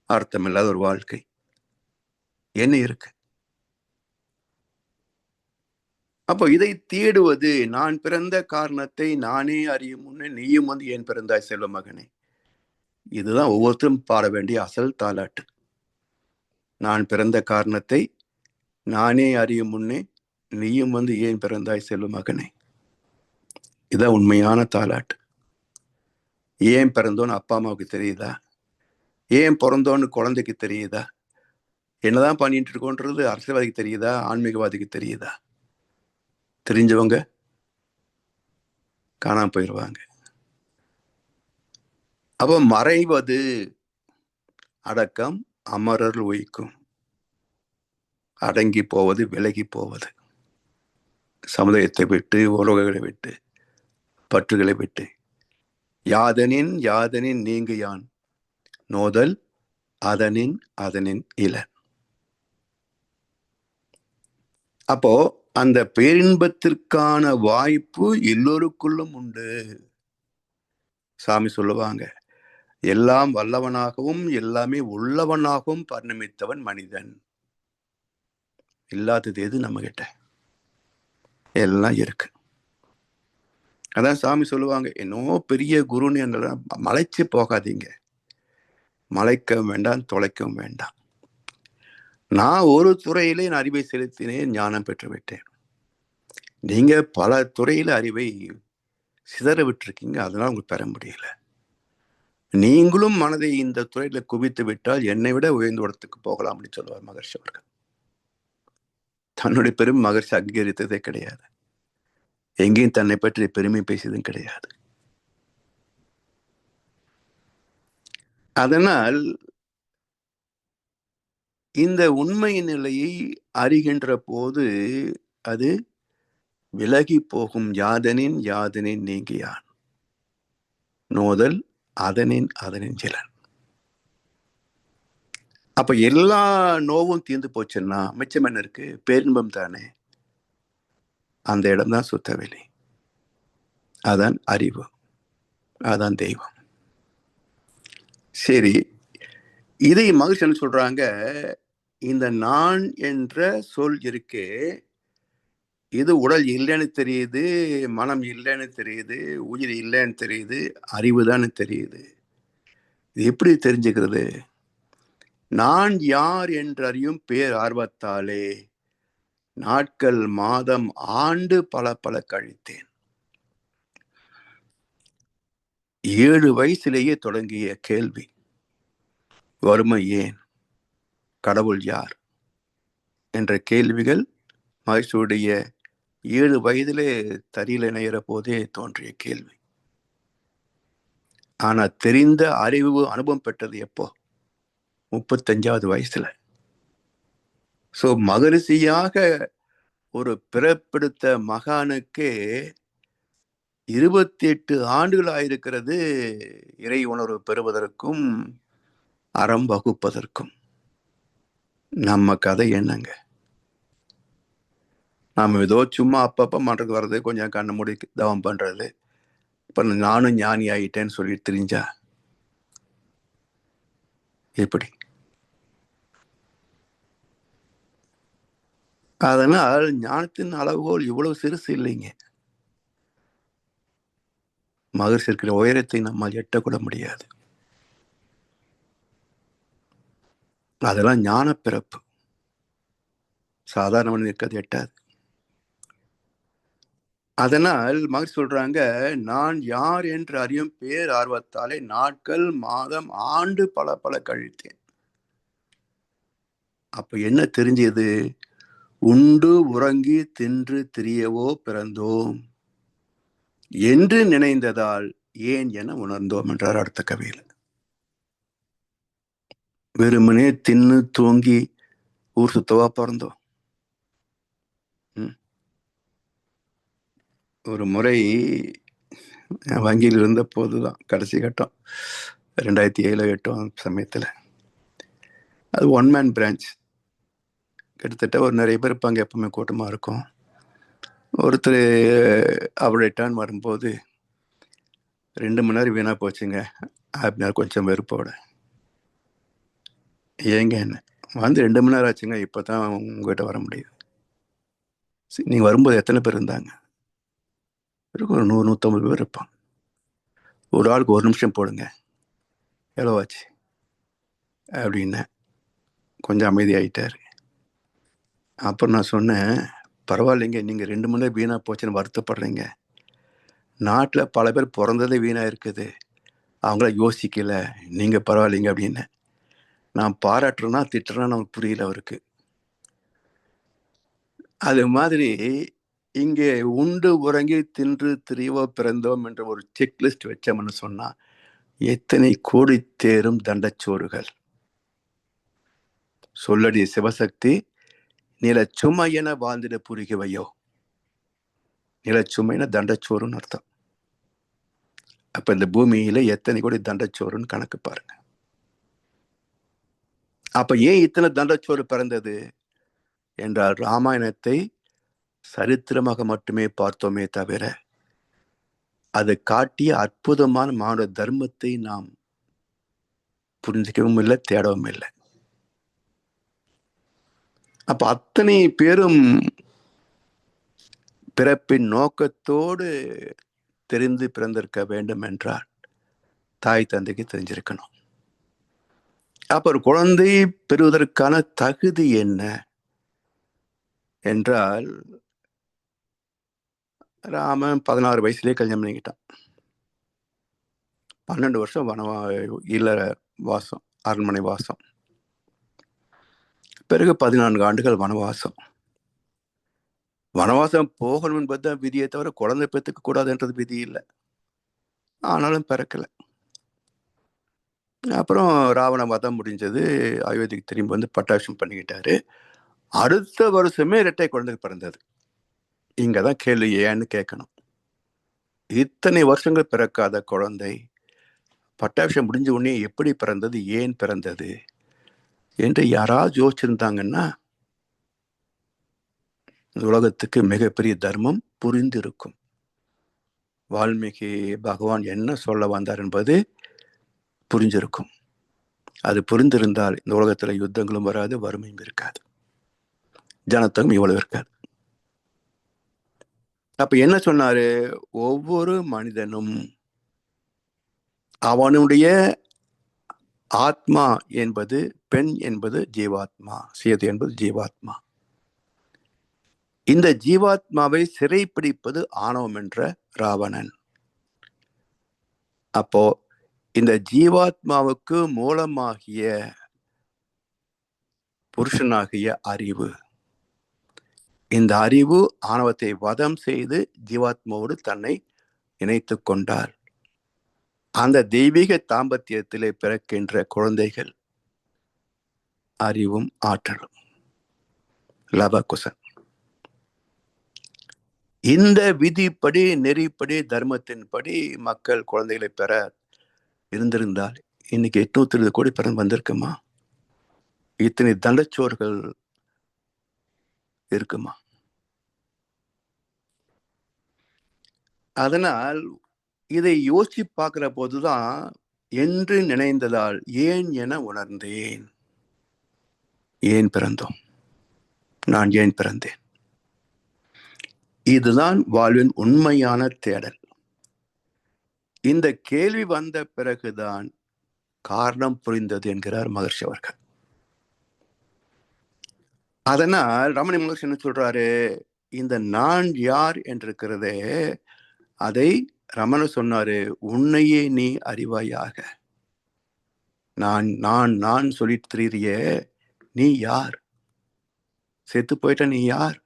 அர்த்தமில்லாத ஒரு வாழ்க்கை என்ன இருக்கு? அப்போ இதை தேடுவது, நான் பிறந்த காரணத்தை நானே அறியும் முன்னே நீயும் வந்து ஏன் பிறந்தாய் செல்வ மகனே. இதுதான் ஒவ்வொருத்தரும் பாட வேண்டிய அசல் தாலாட்டு. நான் பிறந்த காரணத்தை நானே அறியும் முன்னே நீயும் வந்து ஏன் பிறந்தாய் செல்வ மகனே. இதான் உண்மையான தாலாட்டு. ஏன் பிறந்தோன்னு அப்பா அம்மாவுக்கு தெரியுதா? ஏன் பிறந்தோன்னு குழந்தைக்கு தெரியுதா? என்னதான் பண்ணிட்டு இருக்கோன்றது அரசியல்வாதிக்கு தெரியுதா? ஆன்மீகவாதிக்கு தெரியுதா? தெரிஞ்சவங்க காணாம போயிடுவாங்க. அப்ப மறைவது அடக்கம், அமரர் உயிக்கும். அடங்கி போவது, விலகி போவது, சமுதாயத்தை விட்டு, உறவுகளை விட்டு, பற்றுகளை விட்டு. யாதனின் யாதனின் நீங்கு யான் நோதல் அதனின் அதனின் இளன். அப்போ அந்த பேரின்பத்திற்கான வாய்ப்பு எல்லோருக்குள்ளும் உண்டு. சாமி சொல்லுவாங்க, எல்லாம் வல்லவனாகவும் எல்லாமே உள்ளவனாகவும் பரிணமித்தவன் மனிதன். இல்லாதது எது நம்ம கிட்ட? எல்லாம் இருக்கு. அதான் சாமி சொல்லுவாங்க, என்னோ பெரிய குருன்னு என்ன மலைச்சு போகாதீங்க. மலைக்கவும் வேண்டாம், தொலைக்கவும் வேண்டாம். நான் ஒரு துறையிலே நான் அறிவை செலுத்தினேன், ஞானம் பெற்று விட்டேன். நீங்க பல துறையில அறிவை சிதற விட்டுருக்கீங்க, அதனால உங்களுக்கு பெற முடியல. நீங்களும் மனதை இந்த துறையில குவித்து விட்டால் என்னை விட உயர்ந்த இடத்துக்கு போகலாம் அப்படின்னு சொல்லுவார் மகர்ஷி அவர்கள். தன்னுடைய பெருமை மகர்ஷி அங்கீகரித்ததே கிடையாது. எங்கேயும் தன்னை பற்றி பெருமை பேசியதும் கிடையாது. அதனால் இந்த உண்மை நிலையை அறிகின்ற போது அது விலகி போகும். யாதனின் யாதனின் நீங்கியான் நோதல் அதனின் அதனின் இளன். அப்ப எல்லா நோவும் தீர்ந்து போச்சுன்னா மிச்சம் என்ன இருக்கு? பேரின்பம் தானே. அந்த இடம்தான் சுத்தவெளி. அதான் அறிவு, அதான் தெய்வம். சரி, இதை மகிழ்ச்சி என்ன சொல்றாங்க, இந்த நான் என்ற சொல் இருக்கே, இது உடல் இல்லைன்னு தெரியுது, மனம் இல்லைன்னு தெரியுது, உயிர் இல்லைன்னு தெரியுது, அறிவு தானே தெரியுது. இது எப்படி தெரிஞ்சுக்கிறது? நான் யார் என்றறியும் பேர் ஆர்வத்தாலே நாட்கள் மாதம் ஆண்டு பல பல கழித்தேன். 7 வயசிலேயே தொடங்கிய கேள்வி, வறுமை ஏன், கடவுள் யார் என்ற கேள்விகள் மகிழ்ச்சியுடைய 7 வயதிலே தறியில இணைகிற போதே தோன்றிய கேள்வி. ஆனா தெரிந்த அறிவு அனுபவம் பெற்றது எப்போ? 35வது வயசுல. சோ மகரிஷியாக ஒரு பிறப்பெடுத்த மகானுக்கே 28 ஆண்டுகள் ஆயிருக்கிறது இறை உணர்வு பெறுவதற்கும் அறம் வகுப்பதற்கும். நம்ம கதை என்னங்க? நாம ஏதோ சும்மா அப்பப்ப மன்றத்துக்கு வர்றது, கொஞ்சம் கண்ணை மூடி தவம் பண்றது, இப்ப நானும் ஞானி ஆயிட்டேன்னு சொல்லி தெரிஞ்சா எப்படி? அதனால் ஞானத்தின் அளவுகோல் இவ்வளவு சிறுசு இல்லைங்க. மகர்ஷி இருக்கிற உயரத்தை நம்மால் எட்டக்கூட முடியாது. அதெல்லாம் ஞான பிறப்பு. சாதாரண மனிதனுக்கு அது எட்டாது. அதனால் மகர்ஷி சொல்றாங்க, நான் யார் என்று அறியும் பேர் ஆர்வத்தாலே நாட்கள் மாதம் ஆண்டு பல பல கழித்தேன். அப்ப என்ன தெரிஞ்சது? உண்டு உறங்கி தின்று திரியவோ பிறந்தோம் என்று நினைந்ததால் ஏன் என உணர்ந்தோம் என்றார் அடுத்த கவியில. வெறுமனே தின்னு தூங்கி ஊர் சுத்தவா பிறந்தோம்? ஒரு முறை வங்கியில் இருந்த போதுதான் கடைசி கட்டம் 2007-08 சமயத்துல, அது 1 மேன் பிரான்ச். கிட்டத்தட்ட ஒரு நிறைய பேர் இருப்பாங்க, எப்பவுமே கூட்டமாக இருக்கும். ஒருத்தர் அவருடைய டர்ன் வரும்போது 2 மணி நேரம் வீணாக போச்சுங்க அப்படின்னா கொஞ்சம் வெறுப்போட, ஏங்க என்ன வந்து 2 மணி நேரம் ஆச்சுங்க, இப்போ தான் உங்ககிட்ட வர முடியுது. நீங்கள் வரும்போது எத்தனை பேர் இருந்தாங்க? இருக்கும், ஒரு 100-150 பேர் இருப்பாங்க. ஒரு ஆளுக்கு 1 நிமிஷம் போடுங்க, எவ்வளோ ஆச்சு அப்படின்னு கொஞ்சம் அமைதியாகிட்டார். அப்புறம் நான் சொன்னேன், பரவாயில்லைங்க, நீங்கள் 2 மணி நேரம் வீணாக போச்சுன்னு வருத்தப்படுறீங்க. நாட்டில் பல பேர் பிறந்ததே வீணாக இருக்குது, அவங்கள யோசிக்கல, நீங்கள் பரவாயில்லைங்க அப்படின்னு. நான் பாராட்டுறேன்னா திட்டுறேன்னா நமக்கு புரியல அவருக்கு. அது மாதிரி இங்கே உண்டு உறங்கி தின்று திரிவோ பிறந்தோம் என்ற ஒரு செக்லிஸ்ட் வச்சோம்னு சொன்னா எத்தனை கோடி தேரும் தண்டச்சோறுகள். சொல்லடி சிவசக்தி, நிலச்சுமையென வாழ்ந்திட புரிகவையோ. நிலச்சுமைன தண்டச்சோறுன்னு அர்த்தம். அப்ப இந்த பூமியில எத்தனை கோடி தண்டச்சோறுன்னு கணக்கு பாருங்க. அப்ப ஏன் இத்தனை தண்டச்சோறு பிறந்தது என்றால், ராமாயணத்தை சரித்திரமாக மட்டுமே பார்த்தோமே தவிர அது காட்டிய அற்புதமான மானுட தர்மத்தை நாம் புரிஞ்சிக்கவும் இல்லை, தேடவும் இல்லை. அப்ப அத்தனை பேரும் பிறப்பின் நோக்கத்தோடு தெரிந்து பிறந்திருக்க வேண்டும் என்றால் தாய் தந்தைக்கு தெரிஞ்சிருக்கணும். அப்ப ஒரு குழந்தை பெறுவதற்கான தகுதி என்ன என்றால், ராமன் 16 வயசுலேயே கல்யாணம் பண்ணிக்கிட்டான். 12 வருஷம் இல்லற வாசம், அரண்மனை வாசம். பிறகு 14 ஆண்டுகள் வனவாசம். வனவாசம் போகணும் என்பதுதான் விதியை தவிர குழந்தை பெற்றுக்க கூடாதுன்றது விதி இல்லை. ஆனாலும் பிறக்கல. அப்புறம் ராவண வதம் முடிஞ்சது, அயோத்திக்கு திரும்பி வந்து பட்டாபிஷேகம் பண்ணிக்கிட்டாரு. அடுத்த வருஷமே இரட்டை குழந்தை பிறந்தது. இங்கதான் கேள்வி ஏன்னு கேட்கணும். இத்தனை வருஷங்கள் பிறக்காத குழந்தை பட்டாபிஷேகம் முடிஞ்ச உடனே எப்படி பிறந்தது, ஏன் பிறந்தது என்று யாராவது யோசிச்சிருந்தாங்கன்னா உலகத்துக்கு மிகப்பெரிய தர்மம் புரிந்திருக்கும். வால்மீகி பகவான் என்ன சொல்ல வந்தார் என்பது புரிஞ்சிருக்கும். அது புரிந்திருந்தால் இந்த உலகத்துல யுத்தங்களும் வராது, வறுமையும் இருக்காது, ஜனத்தகம் இவ்வளவு இருக்காது. அப்ப என்ன சொன்னாரு, ஒவ்வொரு மனிதனும் அவனுடைய ஆத்மா என்பது பெண் என்பது ஜீவாத்மா, சேது என்பது ஜீவாத்மா. இந்த ஜீவாத்மாவை சிறைப்பிடிப்பது ஆணவம் என்ற ராவணன். அப்போ இந்த ஜீவாத்மாவுக்கு மூலமாகிய புருஷனாகிய அறிவு, இந்த அறிவு ஆணவத்தை வதம் செய்து ஜீவாத்மாவோடு தன்னை இணைத்து கொண்டார். அந்த தெய்வீக தாம்பத்தியத்திலே பிறக்கின்ற குழந்தைகள் அறிவும் ஆற்றலும், லவகுசன். இந்த விதிப்படி, நெறிப்படி, தர்மத்தின்படி மக்கள் குழந்தைகளை பெற இருந்திருந்தால் இன்னைக்கு 820 கோடி பிறந்து வந்திருக்குமா? இத்தனை தண்டச்சோர்கள் இருக்குமா? அதனால் இதை யோசிச்சு பார்க்கிற போதுதான் என்று நினைந்ததால் ஏன் என உணர்ந்தேன். ஏன் பிறந்தோம், நான் ஏன் பிறந்தேன்? இதுதான் வாழ்வின் உண்மையான தேடல். இந்த கேள்வி வந்த பிறகுதான் காரணம் புரிந்தது என்கிறார் மகர்ஷி அவர்கள். அதனால் ரமணி மகர்ஷி என்ன சொல்றாரு, இந்த நான் யார் என்றிருக்கிறதே அதை ரமண சொன்னாரு, உன்னையே நீ அறிவாயாக. நான் நான் நான் சொல்லிட்டு திரியே, நீ யார்? செத்து போயிட்ட நீ யார்?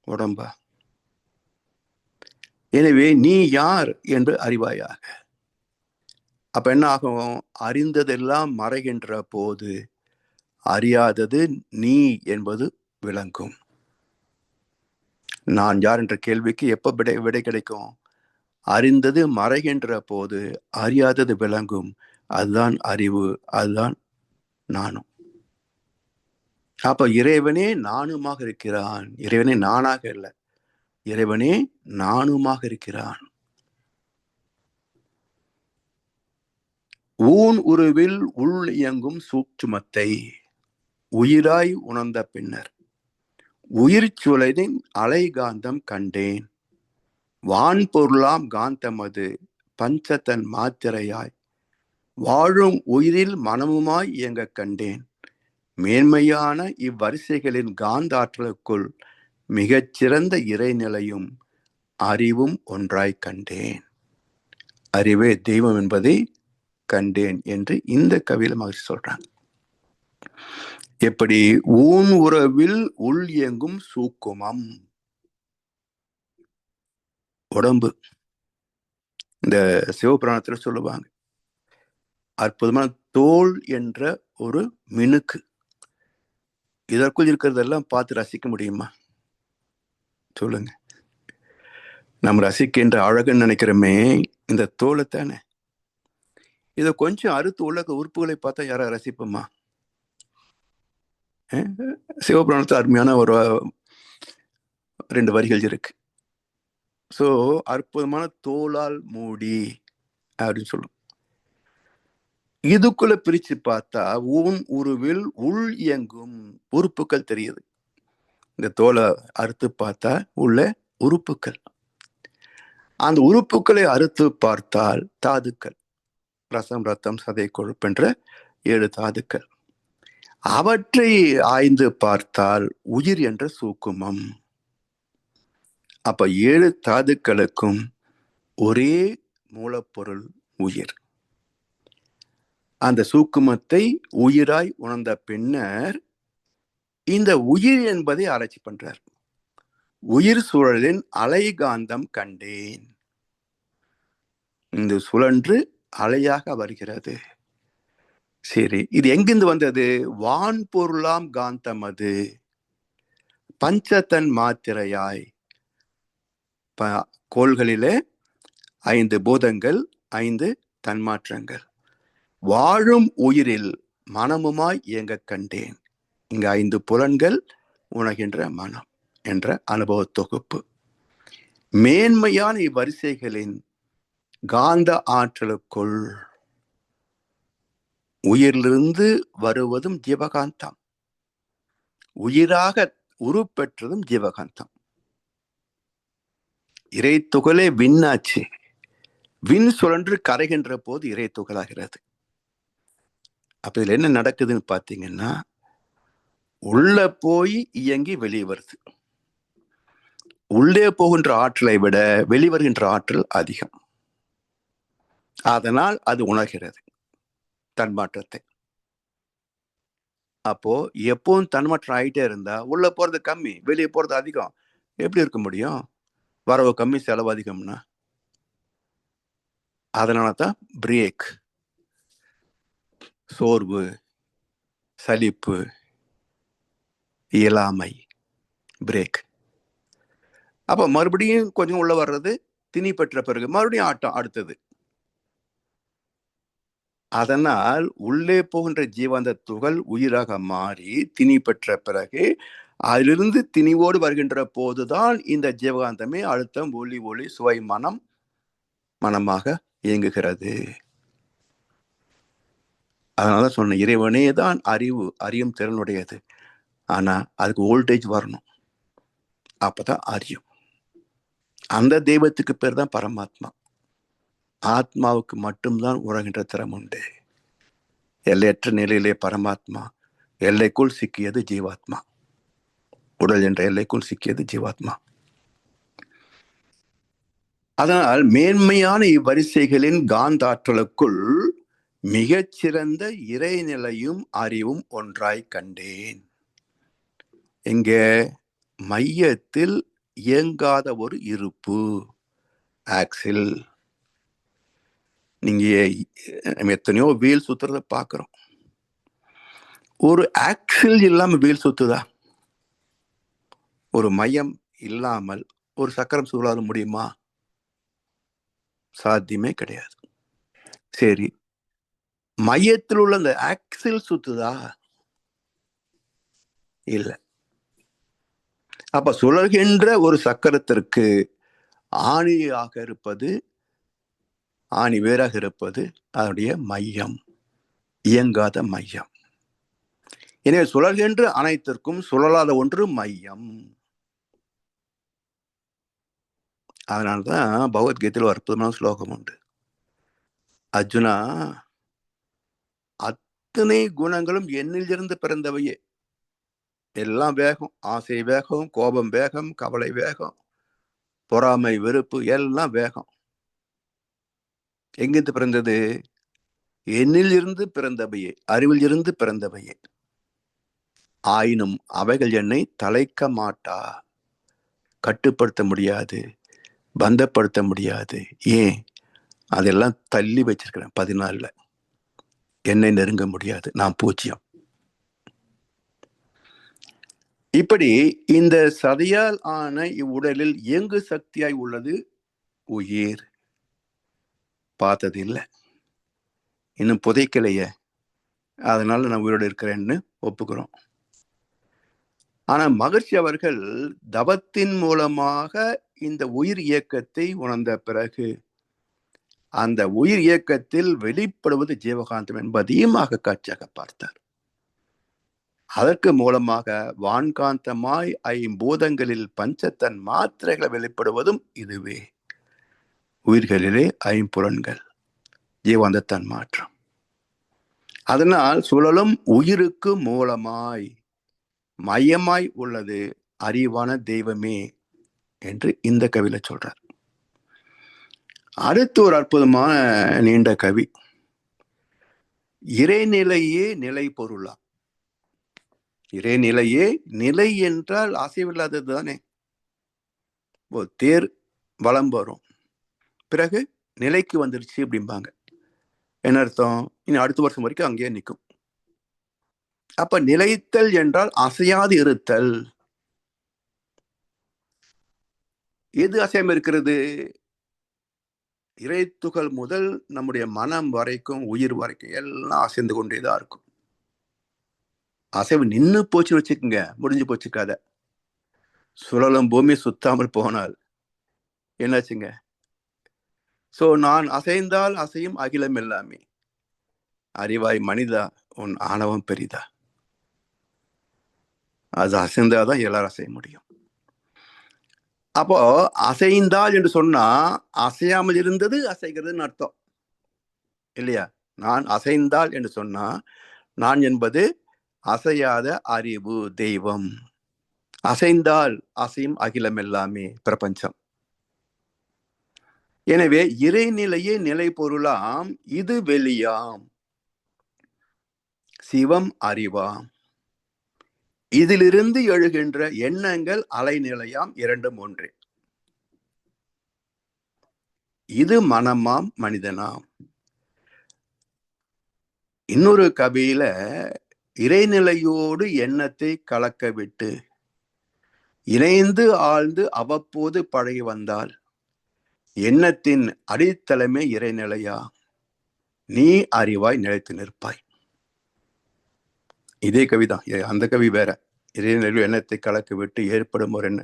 உடம்பா? எனவே நீ யார் என்று அறிவாயாக. அப்ப என்ன ஆகும், அறிந்ததெல்லாம் மறைகின்ற போது அறியாதது நீ என்பது விளங்கும். நான் யார் என்ற கேள்விக்கு எப்ப விடை கிடைக்கும்? அறிந்தது மறைகின்ற போது அறியாதது விளங்கும். அதுதான் அறிவு, அதுதான் நானும். அப்ப இறைவனே நானுமாக இருக்கிறான். இறைவனே நானாக இல்லை, இறைவனே நானுமாக இருக்கிறான். ஊன் உருவில் உள் இயங்கும் சூட்சுமத்தை உயிராய் உணர்ந்த பின்னர் உயிர் சுழலின் அலைகாந்தம் கண்டேன். வான்பொருளாம் காந்தமது பஞ்சத்தன் மாத்திரையாய் வாழும் உயிரில் மனமுமாய் இயங்க கண்டேன். மேன்மையான இவ்வரிசைகளின் காந்தாற்றலுக்குள் மிகச்சிறந்த இறைநிலையும் அறிவும் ஒன்றாய் கண்டேன். அறிவே தெய்வம் என்பதை கண்டேன் என்று இந்த கவியில மகிழ்ச்சி சொல்றாங்க. எப்படி? ஊன் உறவில் உள் இயங்கும் சூக்குமம். உடம்பு இந்த சிவபுராணத்துல சொல்லுவாங்க, அற்புதமான தோல் என்ற ஒரு மினுக்கு. இதற்குள் இருக்கிறதெல்லாம் பார்த்து ரசிக்க முடியுமா? சொல்லுங்க. நம்ம ரசிக்கின்ற அழகுன்னு நினைக்கிறோமே இந்த தோலை தானே. இதை கொஞ்சம் அறுத்து உலக உறுப்புகளை பார்த்தா யாரா ரசிப்போமா? சிவபுராணத்துல அருமையான ஒரு 2 வரிகள் இருக்கு. சோ அற்புதமான தோலால் மூடி அப்படின்னு சொல்லும். இதுக்குள்ள பிரிச்சு பார்த்தா ஊன் உருவில் உள் இயங்கும் உறுப்புகள் தெரியுது. இந்த தோலை அறுத்து பார்த்தா உள்ள உறுப்புகள். அந்த உறுப்புகளை அறுத்து பார்த்தால் தாதுக்கள், ரசம், ரத்தம், சதை, கொழுப்பு என்ற 7 தாதுக்கள். அவற்றை ஆய்ந்து பார்த்தால் உயிர் என்ற சூக்குமம். அப்ப 7 தாதுக்களுக்கும் ஒரே மூலப்பொருள் உயிர். அந்த சூக்குமத்தை உயிராய் உணர்ந்த பின்னர் இந்த உயிர் என்பதை ஆராய்ச்சி பண்றார். உயிர் சூழலின் அலைகாந்தம் கண்டேன். இந்த சுழன்று அலையாக வருகிறது. சரி, இது எங்கிருந்து வந்தது? வான் பொருளாம் காந்தம் அது பஞ்சத்தன் மாத்திரையாய். கோள்களிலே 5 பூதங்கள், 5 தன்மாற்றங்கள். வாழும் உயிரில் மனமுமாய் இயங்க கண்டேன். இங்க 5 புலன்கள் உணர்கின்ற மனம் என்ற அனுபவ தொகுப்பு. மேன்மையான இவ்வரிசைகளின் காந்த ஆற்றலுக்குள் உயிரிலிருந்து வருவதும் ஜீவகாந்தம், உயிராக உருப்பெற்றதும் ஜீவகாந்தம். இறை துகளே விண்ணாச்சு. விண் சுழன்று கரைகின்ற போது இறை துகளாகிறது. அப்ப இதுல என்ன நடக்குதுன்னு பாத்தீங்கன்னா, உள்ள போய் இயங்கி வெளியே வருது. உள்ளே போகின்ற ஆற்றலை விட வெளிவருகின்ற ஆற்றல் அதிகம். அதனால் அது உணர்கிறது தன்மாற்றத்தை. அப்போ எப்பவும் தன்மாற்றம் ஆகிட்டே இருந்தா உள்ள போறது கம்மி, வெளியே போறது அதிகம். எப்படி இருக்க முடியும்? வரவு கம்மி, செலவு அதிகம்னா. அதனாலதான் பிரேக், சோர்வு, சலிப்பு, இயலாமை, பிரேக். அப்ப மறுபடியும் கொஞ்சம் உள்ள வர்றது, திணி பெற்ற பிறகு மறுபடியும் ஆட்டம் அடுத்தது. அதனால் உள்ளே போகின்ற ஜீவாந்த துகள் உயிராக மாறி திணி பெற்ற பிறகு அதிலிருந்து திணிவோடு வருகின்ற போதுதான் இந்த ஜீவகாந்தமே அழுத்தம், ஒளி, ஒளி, சுவை, மனம், மனமாக இயங்குகிறது. அதனால சொன்ன இறைவனே தான் அறிவு, அறியும் திறனுடையது. ஆனா அதுக்கு வோல்டேஜ் வரணும், அப்பதான் அறியும். அந்த தெய்வத்துக்கு பேர் தான் பரமாத்மா. ஆத்மாவுக்கு மட்டும்தான் உணர்கின்ற திறம் உண்டு. எல்லையற்ற நிலையிலே பரமாத்மா, எல்லைக்குள் சிக்கியது ஜீவாத்மா. உடல் என்ற எல்லைக்குள் சிக்கியது ஜீவாத்மா. அதனால் மேன்மையான இவ்வரிசைகளின் காந்தாற்றலுக்குள் மிகச்சிறந்த இறைநிலையும் அறிவும் ஒன்றாய் கண்டேன். எங்க? மையத்தில் இயங்காத ஒரு இருப்பு, ஆக்சில். நீங்க எத்தனையோ வீல் சுத்துறத பாக்குறோம். ஒரு ஆக்சில் இல்லாம வீல் சுத்துதா? ஒரு மையம் இல்லாமல் ஒரு சக்கரம் சுழல முடியுமா? சாத்தியமே கிடையாது. சரி, மையத்தில் உள்ள அந்த ஆக்சில் சுத்துதா? இல்லை. அப்ப சுழல்கின்ற ஒரு சக்கரத்திற்கு ஆணியாக இருப்பது, ஆணி வேறாக இருப்பது அதனுடைய மையம், இயங்காத மையம். எனவே சுழல்கின்ற அனைத்திற்கும் சுழலாத ஒன்று மையம். அதனால்தான் பகவத்கீதையில் ஒரு அற்புதமான ஸ்லோகம் உண்டு. அர்ஜுனா, அத்தனை குணங்களும் என்னிலிருந்து பிறந்தவையே. எல்லாம் வேகம், ஆசை வேகம், கோபம் வேகம், கவலை வேகம், பொறாமை வெறுப்பு எல்லாம் வேகம். எங்கிருந்து பிறந்தது? என்னில் இருந்து பிறந்தவையே, அறிவில் இருந்து பிறந்தவையே. ஆயினும் அவைகள் என்னை தலைக்க மாட்டா, கட்டுப்படுத்த முடியாது, பந்தப்படுத்த முடியாது. ஏன்? அதெல்லாம் தள்ளி வச்சிருக்கிறேன் 14. என்னை நெருங்க முடியாது, நான் பூஜ்யம். இப்படி இந்த சதையால் ஆன இவ்வுடலில் இயங்கு சக்தியாய் உள்ளது உயிர். பார்த்தது இல்லை, இன்னும் புதைக்கலையே, அதனால நான் உயிரோடு இருக்கிறேன்னு ஒப்புக்கிறோம். ஆனா மகர்ஷி அவர்கள் தவத்தின் மூலமாக இந்த உயிர் இயக்கத்தை உணர்ந்த பிறகு அந்த உயிர் இயக்கத்தில் வெளிப்படுவது ஜீவகாந்தம் என்பதையும் காட்சியாக பார்த்தார். அதற்கு மூலமாக வான்காந்தமாய் ஐம்பூதங்களில் பஞ்சத்தன் மாத்திரைகளை வெளிப்படுவதும் இதுவே. உயிர்களிலே ஐம்புலன்கள், ஜீவாந்தத்தன் மாற்றம். அதனால் சுழலும் உயிருக்கு மூலமாய் மையமாய் உள்ளது அறிவான தெய்வமே என்று இந்த கவியில சொல்றார். அடுத்து ஒரு அற்புதமான நீண்ட கவி. இறைநிலையே நிலை பொருளா. இறைநிலையே, நிலை என்றால் அசைவில்லாதது தானே. தேர் வலம் வரும், பிறகு நிலைக்கு வந்துருச்சு அப்படிம்பாங்க. என்ன அர்த்தம்? இனி அடுத்த வருஷம் வரைக்கும் அங்கேயே நிற்கும். அப்ப நிலைத்தல் என்றால் அசையாது இருத்தல். எது அசையாம இருக்கிறது? இறைத்துகள் முதல் நம்முடைய மனம் வரைக்கும், உயிர் வரைக்கும் எல்லாம் அசைந்து கொண்டேதான் இருக்கும். அசைவு நின்று போச்சு வச்சுக்கோங்க, முடிஞ்சு போச்சு கதை. சுழலும் பூமி சுத்தாமல் போனால் என்னாச்சுங்க? சோ நான் அசைந்தால் அசையும் அகிலம் எல்லாமே. அறிவாய் மனிதா, உன் ஆணவம் பெரிதா. அது அசைந்தாதான் எல்லாரும் அசைய முடியும். அப்போ அசைந்தால் என்று சொன்னா அசையாமல் இருந்தது அசைகிறதுன்னு அர்த்தம் இல்லையா? நான் அசைந்தால் என்று சொன்னா நான் என்பது அசையாத அறிவு தெய்வம். அசைந்தால் அசையும் அகிலம் எல்லாமே பிரபஞ்சம். எனவே இறைநிலையே நிலை பொருளாம், இது வெளியாம், சிவம் அறிவாம். இதிலிருந்து எழுகின்ற எண்ணங்கள் அலைநிலையாம், இரண்டும் ஒன்றே. இது மனமாம் மனிதனாம். இன்னொரு கவியில இறைநிலையோடு எண்ணத்தை கலக்க விட்டு இணைந்து ஆழ்ந்து அவ்வப்போது பழகி வந்தால் எண்ணத்தின் அடித்தளமே இறைநிலையா, நீ அறிவாய் நிலைத்து நிற்பாய். இதே கவிதான், அந்த கவி வேற. இறைநிலையில் எண்ணத்தை கலக்க விட்டு ஏற்படும் ஒரு எண்ண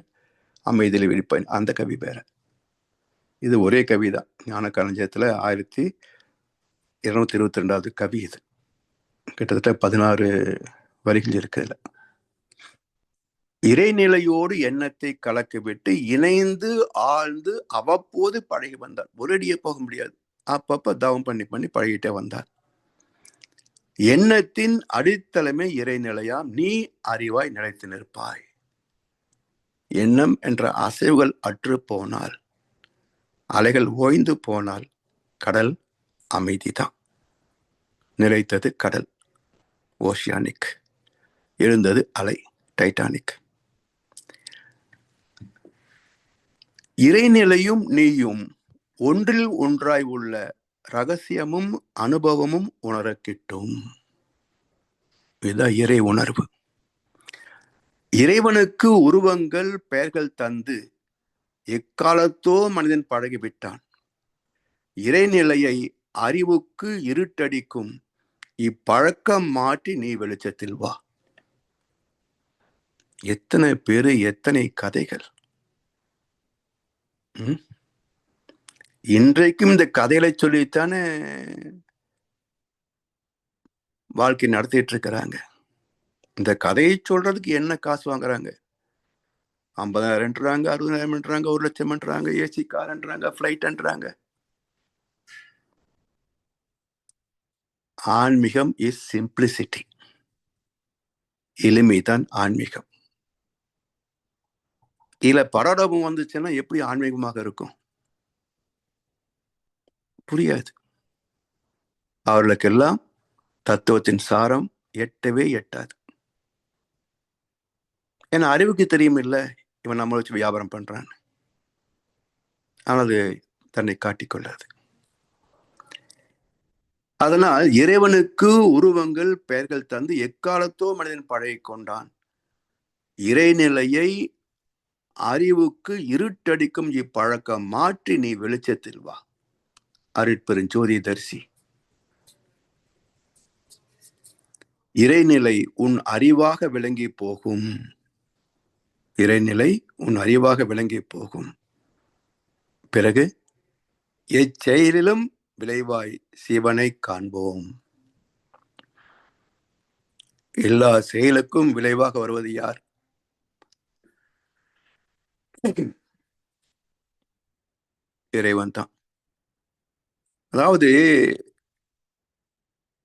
அமைதியில் விழிப்பாய், அந்த கவி வேற. இது ஒரே கவிதான். ஞான களஞ்சியத்துல 1222வது கவி. இது கிட்டத்தட்ட 16 வரிகள் இருக்குதுல. இறைநிலையோடு எண்ணத்தை கலக்க விட்டு இணைந்து ஆழ்ந்து அவ்வப்போது பழகி வந்தார். ஒரேடியே போக முடியாது, அப்பப்ப தவம் பண்ணி பழகிட்டே வந்தார். எண்ணத்தின் அடித்தளமே இறைநிலையாம், நீ அறிவாய் நிலைத்து நிற்பாய். எண்ணம் என்ற அசைவுகள் அற்று போனால், அலைகள் ஓய்ந்து போனால் கடல் அமைதிதான். நிலைத்தது கடல், ஓஷியானிக். எழுந்தது அலை, டைட்டானிக். இறைநிலையும் நீயும் ஒன்றில் ஒன்றாய் உள்ள ரகசியமும் அனுபவமும் உணர கிட்டும். இதுதான் இறை உணர்வு. இறைவனுக்கு உருவங்கள் பெயர்கள் தந்து எக்காலத்தோ மனிதன் பழகிவிட்டான். இறைநிலையை அறிவுக்கு இருட்டடிக்கும் இப்பழக்கம் மாற்றி நீ வெளிச்சத்தில் வா. எத்தனை பேரு, எத்தனை கதைகள். இன்றைக்கும் இந்த கதைகளை சொல்லித்தானே வாழ்க்கை நடத்திட்டு இருக்கிறாங்க. இந்த கதையை சொல்றதுக்கு என்ன காசு வாங்குறாங்க? 50,000ன்றாங்க, 60,000ன்றாங்க, 1,00,000ன்றாங்க, ஏசி கார்ன்றாங்க, ஃபிளைட்ன்றாங்க. ஆன்மீகம் இஸ் சிம்பிளிசிட்டி. எளிமைதான் ஆன்மீகம். இல்ல பரலோகம் வந்துச்சுன்னா எப்படி ஆன்மீகமாக இருக்கும்? புரியாது. அவர்களுக்கெல்லாம் தத்துவத்தின் சாரம் எட்டவே எட்டாது. ஏன்னா அறிவுக்கு தெரியும் இல்ல, இவன் நம்மளை வச்சு வியாபாரம் பண்றான். ஆனால் அது தன்னை காட்டிக்கொள்ளாது. அதனால் இறைவனுக்கு உருவங்கள், பெயர்கள் தந்து எக்காலத்தோ மனிதன் பழகி கொண்டான். இறைநிலையை அறிவுக்கு இருட்டடிக்கும் இப்பழக்கம் மாற்றி நீ வெளிச்சத்தில் வா. அருட்பெருஞ்சோதி தரிசி. இறைநிலை உன் அறிவாக விளங்கி போகும். இறைநிலை உன் அறிவாக விளங்கி போகும். பிறகு எச்செயலிலும் விளைவாய் சிவனை காண்போம். எல்லா செயலுக்கும் விளைவாக வருவது யார்? இறைவன் தான். அதாவது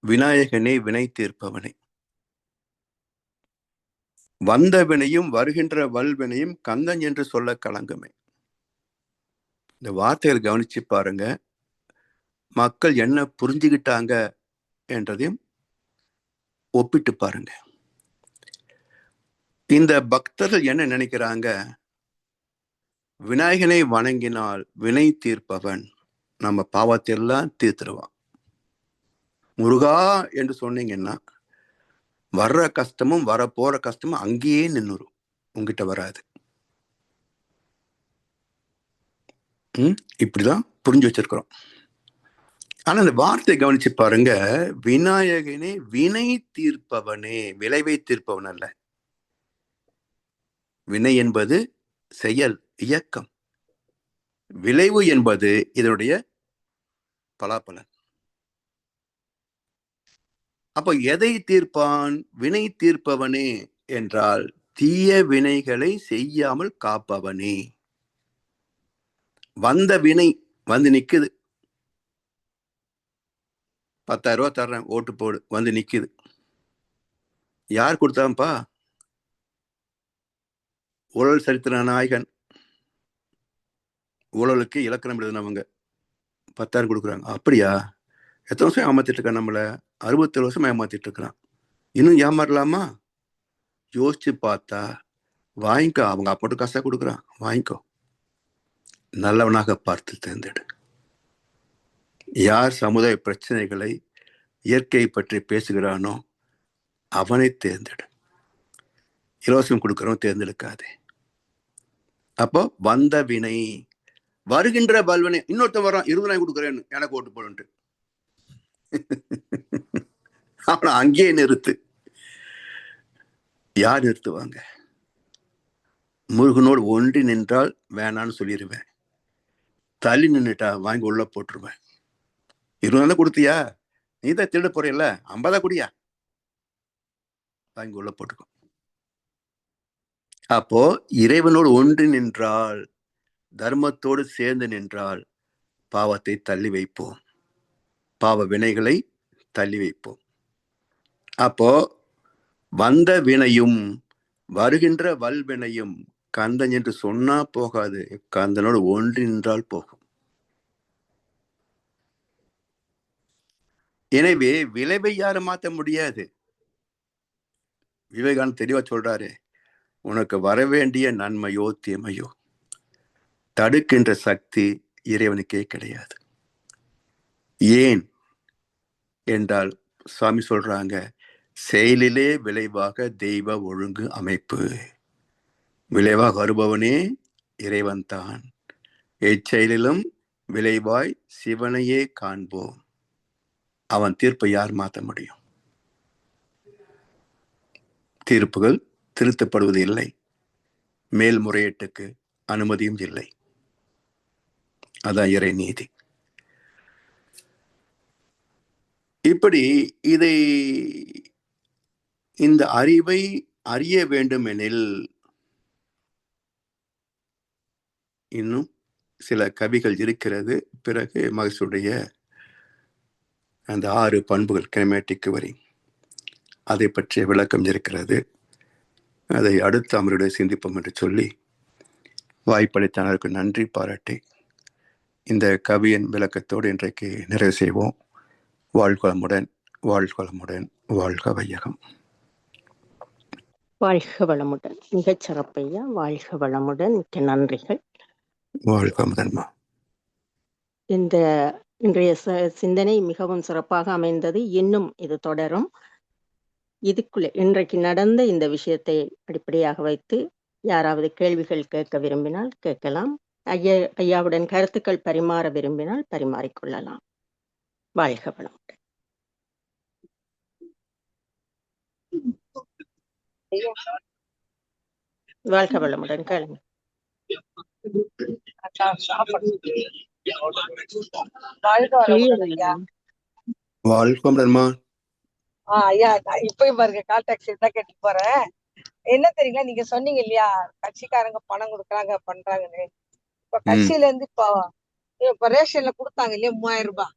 விநாயகனே வினை தீர்ப்பவனே. வந்த வினையும் வருகின்ற வல்வினையும் கந்தன் என்று சொல்ல கலங்குமே. இந்த வார்த்தைகள் கவனிச்சு பாருங்க. மக்கள் என்ன புரிஞ்சுக்கிட்டாங்க என்றதையும் ஒப்பிட்டு பாருங்க. இந்த பக்தர்கள் என்ன நினைக்கிறாங்க? விநாயகனை வணங்கினால் வினை தீர்ப்பவன் நம்ம பாவத்தையெல்லாம் தீர்த்துருவான். முருகா என்று சொன்னீங்கன்னா வர்ற கஷ்டமும் வர போற கஷ்டமும் அங்கேயே நின்னுரும், உங்ககிட்ட வராது. இப்படிதான் புரிஞ்சு வச்சிருக்கிறோம். ஆனா இந்த வார்த்தை கவனிச்சு பாருங்க. விநாயகனே வினை தீர்ப்பவனே, விளைவை தீர்ப்பவன் அல்ல. வினை என்பது செயல், இயக்கம். விளைவு என்பது இதனுடைய பலாபலன். அப்ப எதை தீர்ப்பான்? வினை தீர்ப்பவனே என்றால் தீய வினைகளை செய்யாமல் காப்பவனே. வந்த வினை வந்து நிக்குது. 10,000 ரூபாய் தர்றேன், ஓட்டு போடு, வந்து நிக்குது. யார் கொடுத்தான்ப்பா? ஊழல் சரித்திர நாயகன். ஊழலுக்கு இலக்கணம் எழுதினவங்க 10,000 கொடுக்குறாங்க. அப்படியா? எத்தனை வருஷம் ஏமாத்திட்டு இருக்கான் நம்மள? 67 வருஷம் ஏமாத்திட்டு இருக்கிறான். இன்னும் ஏமாறலாமா? யோசிச்சு பார்த்தா வாங்கிக்கோ. அவங்க அப்போட்டு காசா கொடுக்குறான், வாங்கிக்கோ. நல்லவனாக பார்த்து தேர்ந்தெடு. யார் சமுதாய பிரச்சனைகளை, இயற்கை பற்றி பேசுகிறானோ அவனை தேர்ந்தெடு. இலவசம் கொடுக்கிறவன் தேர்ந்தெடுக்காதே. அப்போ வந்த வினை, வருகின்ற பல்வினை. இன்னொருத்தன் வரான், 20,000 கொடுக்குறேன்னு, எனக்கு ஓட்டு போடுன்ட்டு. அவனை அங்கேயே நிறுத்து. யார் நிறுத்துவாங்க? முருகனோடு ஒன்றி நின்றால் வேணான்னு சொல்லிடுவேன். தள்ளி நின்றுட்டா வாங்கி உள்ள போட்டுருவேன். 20,000 கொடுத்தியா? நீ தான் திருட போறியல்ல, 50 குடியா, வாங்கி உள்ள போட்டுக்கோ. அப்போ இறைவனோடு ஒன்றி நின்றால், தர்மத்தோடு சேர்ந்து நின்றால் பாவத்தை தள்ளி வைப்போம், பாவ வினைகளை தள்ளி வைப்போம். அப்போ வந்த வினையும் வருகின்ற வல்வினையும் கந்தன் என்று சொன்னா போகாது, கந்தனோடு ஒன்றி நின்றால் போகும். எனவே விளைவை யாரும் மாற்ற முடியாது. விவேகானந்தர் தெளிவா சொல்றாரு, உனக்கு வரவேண்டிய நன்மையோ தீமையோ தடுக்கின்ற சக்தி இறைவனுக்கே கிடையாது. ஏன் என்றால் சுவாமி சொல்றாங்க, செயலிலே விளைவாக தெய்வ ஒழுங்கு அமைப்பு. விளைவாக வருபவனே இறைவன் தான். எச்செயலிலும் விளைவாய் சிவனையே காண்போம். அவன் தீர்ப்பை யார் மாற்ற முடியும்? தீர்ப்புகள் திருத்தப்படுவது இல்லை, மேல்முறையீட்டுக்கு அனுமதியும் இல்லை. அதான் இறை நீதி. இப்படி இந்த அறிவை அறிய வேண்டுமெனில் இன்னும் சில கவிகள் இருக்கிறது. பிறகு மகசுடைய அந்த 6 பண்புகள் கிரமேட்டிக் வரி, அதை பற்றிய விளக்கம் இருக்கிறது. அதை அடுத்த அமருடைய சிந்திப்போம் என்று சொல்லி வாய்ப்பளித்தனருக்கு நன்றி பாராட்டி இந்த கவியின் விளக்கத்தோடு இன்றைக்கு நிறைவு செய்வோம். வாழ்வளமுடன், வாழ்வளமுடன், வாழ்க வையகம். வாழ்க வளமுடன். மிகச் சிறப்பையா. வாழ்க வளமுடன். மிக்க நன்றிகள். வாழ்க முதன்மா. இந்த இன்றைய சிந்தனை மிகவும் சிறப்பாக அமைந்தது. இன்னும் இது தொடரும். இதுக்குள்ளே இன்றைக்கு நடந்த இந்த விஷயத்தை அடிப்படையாக வைத்து யாராவது கேள்விகள் கேட்க விரும்பினால் கேட்கலாம். ஐயாவுடன் கருத்துக்கள் பரிமாற விரும்பினால் பரிமாறிக்கொள்ளலாம். வாழ்க வளமுடன். வாழ்க வளமுடன். கேளுங்க. வாழ்க. ஐயா, இப்பயும் பாருங்க, கால் டாக்ஸி தான் கேட்டு போறேன். என்ன தெரியுங்களா, நீங்க சொன்னீங்க இல்லையா, கட்சிக்காரங்க பணம் கொடுக்குறாங்க பண்றாங்கன்னு. இப்ப கட்சியில இருந்து இப்ப ரேஷன்ல கொடுத்தாங்க இல்லையா 3000 ரூபாய்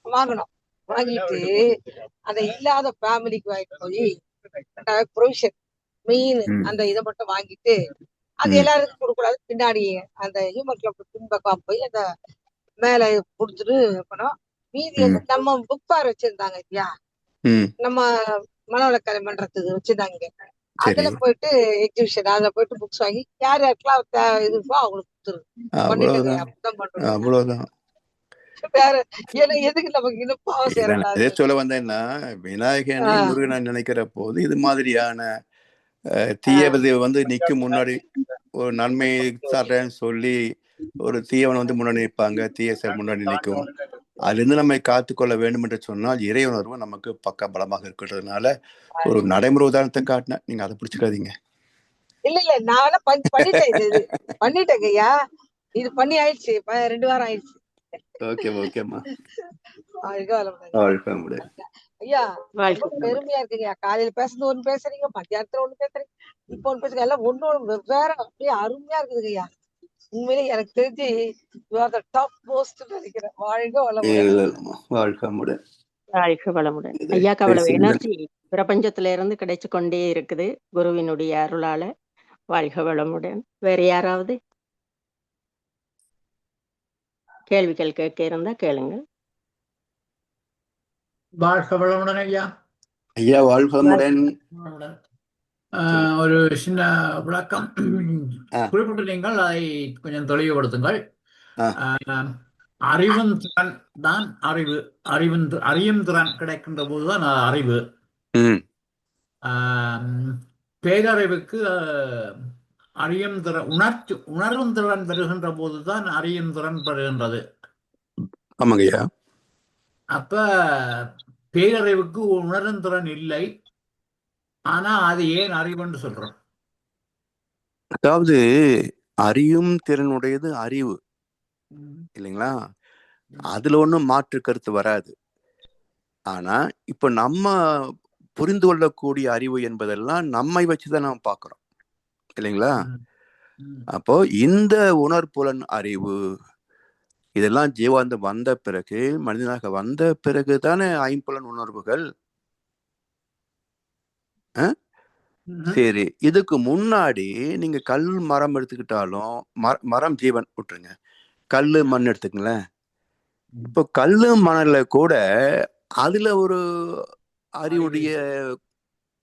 வாங்கணும். வாங்கிட்டு அந்த இல்லாத ஃபேமிலிக்கு வாங்கிட்டு போய் ப்ரொவிஷன் மீன் அந்த இதை மட்டும் வாங்கிட்டு அது எல்லாருக்கும் கொடுக்கூடாது. பின்னாடி அந்த ஹியூமன் கிளப் பின்பக்கம் போய் அந்த மேல கொடுத்துட்டு இருக்கணும். மீதி வந்து நம்ம புக் பார் வச்சிருந்தாங்க இல்லையா, நம்ம மனவளக்கலை மன்றத்துக்கு வச்சிருந்தாங்க. அதுல போயிட்டு எக்ஸிபிஷன் அதுல போயிட்டு புக்ஸ் வாங்கி யார் யாருக்கெல்லாம் இது இருக்கோ அவங்களுக்கு கொடுத்துருங்க. அவ்வளவுதான். வேற எதுக்கு நமக்கு இன்னும் பாவம் சேரக்கூடாது. சொல்ல வந்தேன்னா, விநாயகனை முருகன் நினைக்கிற போது இது மாதிரியான தீயவதை வந்து நிக்கும் முன்னாடி ஒரு நன்மை சார்றேன்னு சொல்லி ஒரு தீயவன் வந்து முன்னாடி நிற்பாங்க, தீய செயல் முன்னாடி நிற்கும். அதுல இருந்து நம்மை காத்துக்கொள்ள வேண்டும் என்று சொன்னால் இறை உணர்வு நமக்கு பக்க பலமாக இருக்கிறதுனால ஒரு நடைமுறை உதாரணத்தை காட்டினேன். நீங்க அதை பிடிச்சுக்காதீங்க. இல்ல நான் பண்ணிட்டேன் ஐயா. இது பண்ணி ஆயிடுச்சு, 2 வாரம் ஆயிடுச்சு. ஓகேம்மா. ஐயா பெருமையா இருக்குங்க. காலையில பேசுறது ஒண்ணு பேசுறீங்க, மத்தியானத்துல ஒண்ணு பேசுறீங்க, இப்ப ஒண்ணு பேசுறீங்க. எல்லாம் ஒண்ணு வெவ்வேறு அப்படியே அருமையா இருக்குதுங்க ஐயா. உண்மையிலே எனக்கு தெரிஞ்சு டாப் மோஸ்ட் நினைக்கிறேன். வாழ்க வளமுடன். வாழ்க வளமுடன். ஐயாக்கு அவ்வளவு எனர்ஜி பிரபஞ்சத்துல இருந்து கிடைச்சு கொண்டே இருக்குது குருவினுடைய அருளால. வாழ்க வளமுடன். வேற யாராவது கேள்விகள் கேட்க இருந்தா கேளுங்க. வாழ்க வளமுடன் ஐயா. ஐயா வாழ்க வளமுடன். ஒரு சின்ன விளக்கம் குறிப்பிட்டு நீங்கள் அதை கொஞ்சம் தெளிவுபடுத்துங்கள். அறிவும் திறன் தான் அறிவு. அறியும் திறன் கிடைக்கின்ற போதுதான் அறிவு. பேரறிவுக்கு அறியும் திறன் உணர்வும் திறன் பெறுகின்ற போதுதான் அறியும் திறன் பெறுகின்றது. அப்ப பேரறிவுக்கு உணரும் திறன் இல்லை, ஆனா அது ஏன் அறிவுன்னு சொல்றோம்? அதாவது அறியும் திறனுடையது அறிவு இல்லைங்களா? அதுல ஒண்ணும் மாற்று கருத்து வராது. ஆனா இப்ப நம்ம புரிந்து கொள்ளக்கூடிய அறிவு என்பதெல்லாம் நம்மை வச்சுதான் நம்ம பார்க்கிறோம் இல்லைங்களா? அப்போ இந்த உணர்புலன் அறிவு இதெல்லாம் ஜீவாந்தம் வந்த பிறகு, மனிதனாக வந்த பிறகு தானே ஐம்புலன் உணர்வுகள். சரி, இதுக்கு முன்னாடி நீங்க கல் மரம் எடுத்துக்கிட்டாலும் மரம் ஜீவன் விட்டுருங்க, கல்லு மண் எடுத்துக்கங்களேன். இப்போ கல்லு மணல்ல கூட அதுல ஒரு அறிவுடைய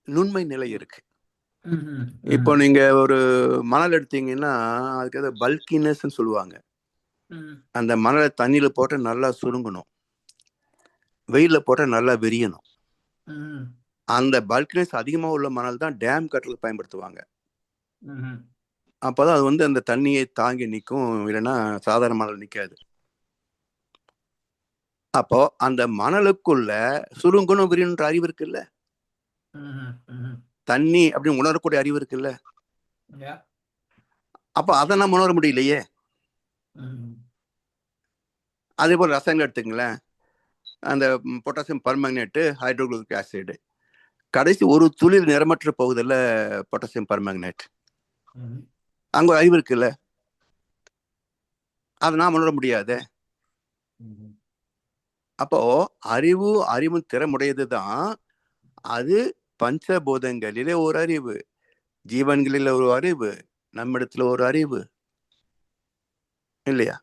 நுண்மை நிலை இருக்கு. இப்போ நீங்க ஒரு மணல் எடுத்தீங்கன்னா அதுக்கு ஏதோ பல்கினஸ் சொல்லுவாங்க. அந்த மணலை தண்ணியில போட்டு நல்லா சுருங்கணும், வெயில போட்ட நல்லா விரியணும். அந்த பல்கினஸ் அதிகமா உள்ள மணல் தான் டேம் கட்டுறதுக்கு பயன்படுத்துவாங்க. அப்பதான் அது வந்து அந்த தண்ணியை தாங்கி நிற்கும், இல்லைன்னா சாதாரண மணல் நிற்காது. அப்போ அந்த மணலுக்குள்ள சுருங்கணும் விரியன்ற அறிவு இருக்குல்ல, தண்ணி அப்படின்னு உணரக்கூடிய அறிவு இருக்குல்ல, Yeah. அப்ப அதை நம்ம உணர முடியலையே. அதே போல் ரசாயனம் எடுத்துங்களேன், அந்த பொட்டாசியம் பர்மேங்கனேட்டு, ஹைட்ரோகுளோரிக் ஆசிட், கடைசி ஒரு துளி நிறமற்ற போகுதுல்ல பொட்டாசியம் பர்மேங்கனேட், அங்க ஒரு அறிவு இருக்குல்ல, அதை நாம் உணர முடியாது. அப்போ அறிவும் திறமுடையது தான். அது பஞ்சபூதங்களிலே ஒரு அறிவு, ஜீவன்களில ஒரு அறிவு, நம்மிடத்துல ஒரு அறிவு இல்லையா?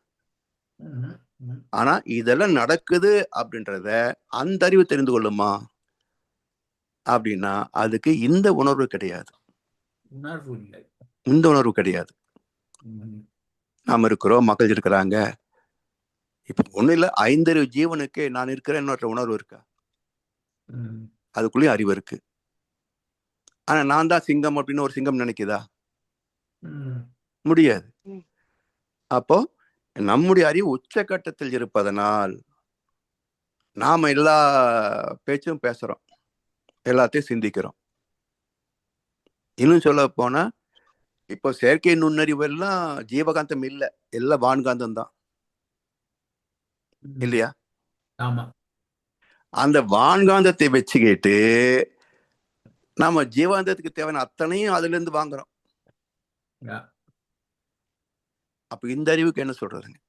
ஆனா இதெல்லாம் நடக்குது அப்படின்றத அந்த அறிவு தெரிந்து கொள்ளுமா அப்படின்னா அதுக்கு இந்த உணர்வு கிடையாது. இந்த உணர்வு கிடையாது. நாம இருக்கிறோம், மக்கள் இருக்கிறாங்க. இப்ப ஒண்ணு இல்ல, 5 ஜீவனுக்கு நான் இருக்கிறேன்னு உணர்வு இருக்கா? அதுக்குள்ளேயும் அறிவு இருக்கு. ஆனா நான் தான் சிங்கம் அப்படின்னு ஒரு சிங்கம் நினைக்குதா? முடியாது. அப்போ நம்முடைய அறிவு உச்சகட்டத்தில் இருப்பதனால் நாம எல்லா பேச்சும் பேசுறோம், எல்லாத்தையும் சிந்திக்கிறோம். இன்னும் சொல்ல போனா இப்போ செயற்கை நுண்ணறிவு எல்லாம் ஜீவகாந்தம் இல்ல, எல்லாம் வான்காந்தம் தான் இல்லையா? ஆமா. அந்த வான்காந்தத்தை வச்சுக்கிட்டு நாம ஜீவாந்தத்துக்கு தேவையான அத்தனையும் அதுல இருந்து வாங்குறோம். அப்ப இந்த அறிவுக்கு என்ன சொல்றதுங்க?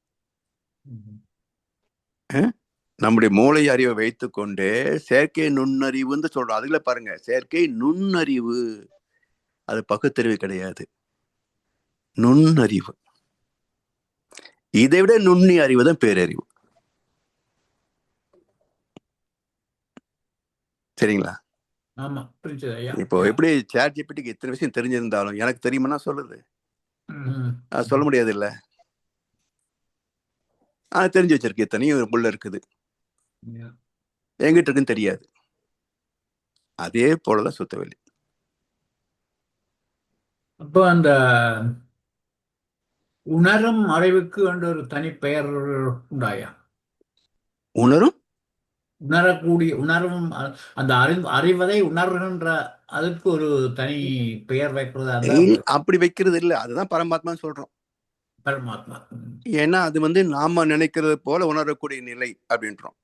நம்முடைய மூளை அறிவை வைத்துக்கொண்டு செயற்கை நுண்ணறிவுன்னு சொல்றோம். அதுல பாருங்க, செயற்கை நுண்ணறிவு, அது பகுத்தறிவு கிடையாது, நுண்ணறிவு. இதை விட நுண்ணி அறிவு தான் பேரறிவு. சரிங்களா? இப்போ எப்படி ChatGPTக்கு இத்தனை விஷயம் தெரிஞ்சிருந்தாலும் எனக்கு தெரியுமா சொல்லுது? சொல்ல முடியாது இல்ல. தெரிஞ்சு வச்சிருக்கு, இத்தனையும் உள்ள இருக்குது, எங்கிட்ட இருக்குன்னு தெரியாது. அதே போலதான் சுத்தவெளி. அப்போ அந்த உணரும் அறிவுக்கு ஒரு தனி பெயர் உண்டாயா? உணரக்கூடிய உணர்வும் அந்த அறிவதை உணர்கின்ற அதுக்கு ஒரு தனி பெயர் வைக்கிறது அப்படி வைக்கிறது இல்ல. அதுதான் பரமாத்மா சொல்றோம். பரமாத்மா. ஏன்னா அது நாம நினைக்கிறது போல உணரக்கூடிய நிலை அப்படின்றோம்.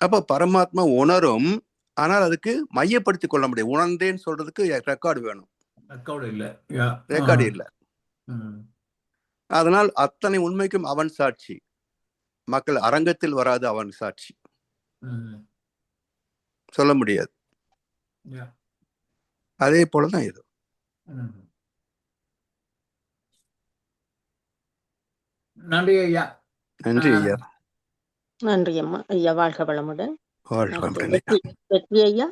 அப்ப பரமாத்மா உணரும், ஆனால் அதுக்கு மையப்படுத்திக் கொள்ள முடியாது. உணர்ந்தேன்னு சொல்றதுக்கு ரெக்கார்டு வேணும். ரெக்கார்டு இல்ல. அதனால் அத்தனை உண்மைக்கும் அவன் சாட்சி, மக்கள் அரங்கத்தில் வராது அவன் சாட்சி, சொல்ல முடியாது. அதே போலதான் இது. நன்றி ஐயா. நன்றி ஐயா. நன்றி அம்மா. ஐயா வாழ்க வளமுடன். வெற்றி ஐயா.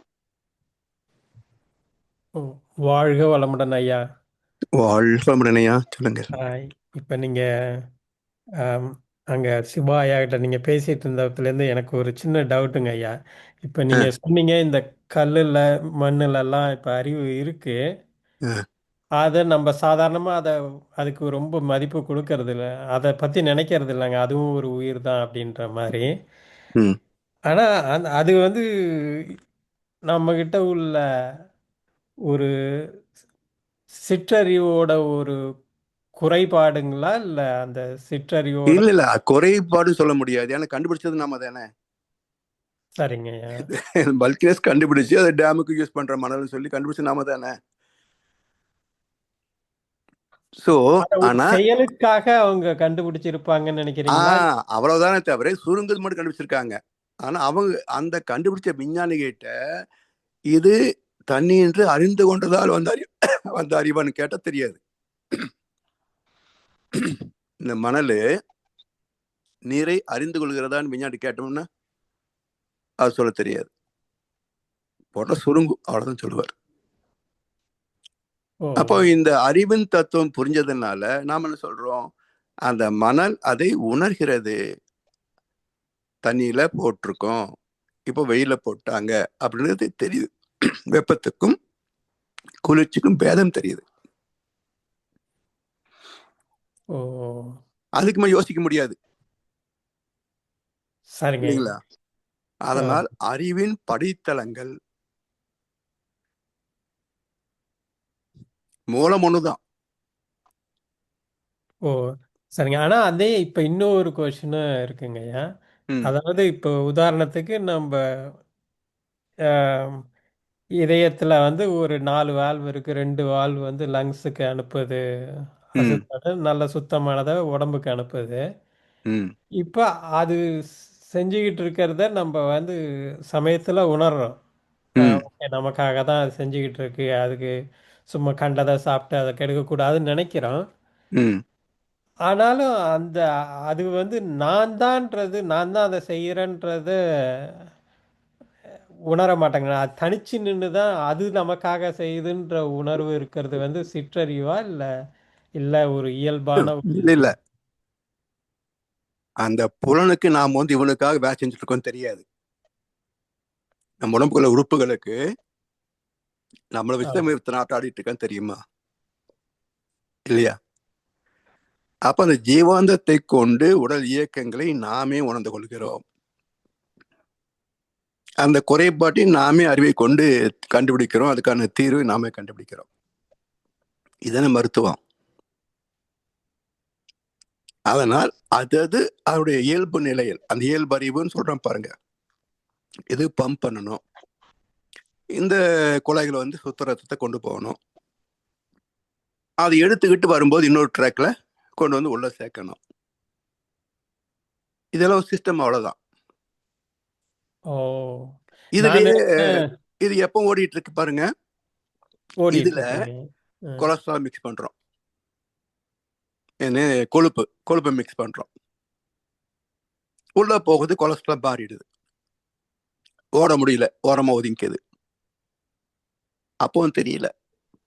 வாழ்க வளமுடன் ஐயா. வாழ்க வளமுடன் ஐயா. சொல்லுங்க. இப்ப நீங்க அங்க சிவா ஐயா கிட்ட நீங்க பேசிட்டு இருந்ததுலேருந்து எனக்கு ஒரு சின்ன டவுட்டுங்க ஐயா. இப்ப நீங்க சொன்னீங்க இந்த கல்லுல மண்ணுல எல்லாம் இப்ப அறிவு இருக்கு, அதை நம்ம சாதாரணமா அதுக்கு ரொம்ப மதிப்பு கொடுக்கறது இல்லை, அதை பத்தி நினைக்கிறது இல்லைங்க, அதுவும் ஒரு உயிர் தான் அப்படின்ற மாதிரி. ஆனா அது நம்ம கிட்ட உள்ள ஒரு சிற்றறிவோட ஒரு குறைபாடுங்களா இல்ல அந்த சிற்றறிவோட? இல்ல குறைபாடு சொல்ல முடியாது, ஏன்னா கண்டுபிடிச்சது நாம தானே. சரிங்க. பல்கினஸ் கண்டுபிடிச்சு அதை டேமுக்கு யூஸ் பண்ற மணல்னு சொல்லி கண்டுபிடிச்சு நாம தானே. செயலுக்காக அவங்க கண்டுபிடிச்சிருப்பாங்கன்னு நினைக்கிறீங்களா? அவ்வளவுதானே தவிர சுருங்குது மட்டும் கண்டுபிடிச்சிருக்காங்க. ஆனா அவங்க அந்த கண்டுபிடிச்ச விஞ்ஞானிகிட்ட இது தண்ணி என்று அறிந்து கொண்டதால் வந்த அறிவான்னு கேட்டா தெரியாது. இந்த மணல் நீரை அறிந்து கொள்கிறதான்னு விஞ்ஞானி கேட்டோம்னா அது சொல்ல தெரியாது. போட்ட சுருங்கு, அவ்வளவுதான் சொல்லுவார். அப்போ இந்த அறிவின் தத்துவம் புரிஞ்சதுனால நாம என்ன சொல்றோம், அந்த மணல் அதை உணர்கிறது. தண்ணியில போட்டிருக்கோம், இப்போ வெயில போட்டாங்க அப்படின்றது தெரியுது. வெப்பத்துக்கும் குளிர்ச்சிக்கும் பேதம் தெரியுது. அதுக்குமே யோசிக்க முடியாது. சரிங்களா? அதனால் அறிவின் படித்தளங்கள் மூலம் ஒண்ணுதான். ஓ சரிங்க. ஆனா அதே இப்ப இன்னொரு கொஸ்டினும் இருக்குங்க ஐயா. அதாவது இப்போ உதாரணத்துக்கு நம்ம இதயத்துல வந்து ஒரு 4 வால்வு இருக்கு. 2 வால்வு வந்து லங்ஸுக்கு அனுப்புது. அசுத்தத்தை நல்ல சுத்தமானதை உடம்புக்கு அனுப்புது. இப்ப அது செஞ்சுக்கிட்டு இருக்கிறத நம்ம வந்து சமயத்துல உணர்றோம். ஓகே, நமக்காக தான் அது செஞ்சுக்கிட்டு இருக்கு. அதுக்கு சும்மா கண்டதை சாப்பிட்டு அதை கெடுக்கக்கூடாதுன்னு நினைக்கிறோம். ஆனாலும் அது வந்து நான் தான் அதை செய்யறேன்றது உணர மாட்டேங்க. அது தனிச்சு நின்று தான் அது நமக்காக செய்யுதுன்ற உணர்வு இருக்கிறது வந்து சிற்றறிவா இல்ல ஒரு இயல்பான இல்ல அந்த புலனுக்கு நாம வந்து இவனுக்காக வேலை செஞ்சுட்டு இருக்கோம் தெரியாது. நம்ம உடம்புக்குள்ள உறுப்புகளுக்கு நம்மள விஸ்வமிருத்த ஆட்டாடிட்டு இருக்கான்னு தெரியுமா? இல்லையா? அப்ப அந்த ஜீவாந்தத்தை கொண்டு உடல் இயக்கங்களை நாமே உணர்ந்து கொள்கிறோம். அந்த குறைபாட்டை நாமே அறிவை கொண்டு கண்டுபிடிக்கிறோம். அதுக்கான தீர்வை நாமே கண்டுபிடிக்கிறோம். இதன மருத்துவம். அதனால் அது அவருடைய இயல்பு நிலையில் அந்த இயல்பு அறிவுன்னு சொல்றோம் பாருங்க. இது பம்ப் பண்ணணும். இந்த குழாய்களை வந்து சுத்த ரத்தத்தை கொண்டு போகணும். அது எடுத்துக்கிட்டு வரும்போது இன்னொரு ட்ராக்ல கொண்டு வந்து உள்ள சேர்க்கணும். இதெல்லாம் ஒரு சிஸ்டம். அவ்வளவுதான். இதுலயே இது எப்ப ஓடிட்டு இருக்கு பாருங்க. இதுல கொலஸ்ட்ரால் மிக்ஸ் பண்றோம். என்ன கொழுப்பு மிக்ஸ் பண்றோம். உள்ள போகுது, கொலஸ்ட்ரால் மாறிடுது. ஓட முடியல, ஓரமா ஒதுங்கிக்குது. அப்பவும் தெரியல,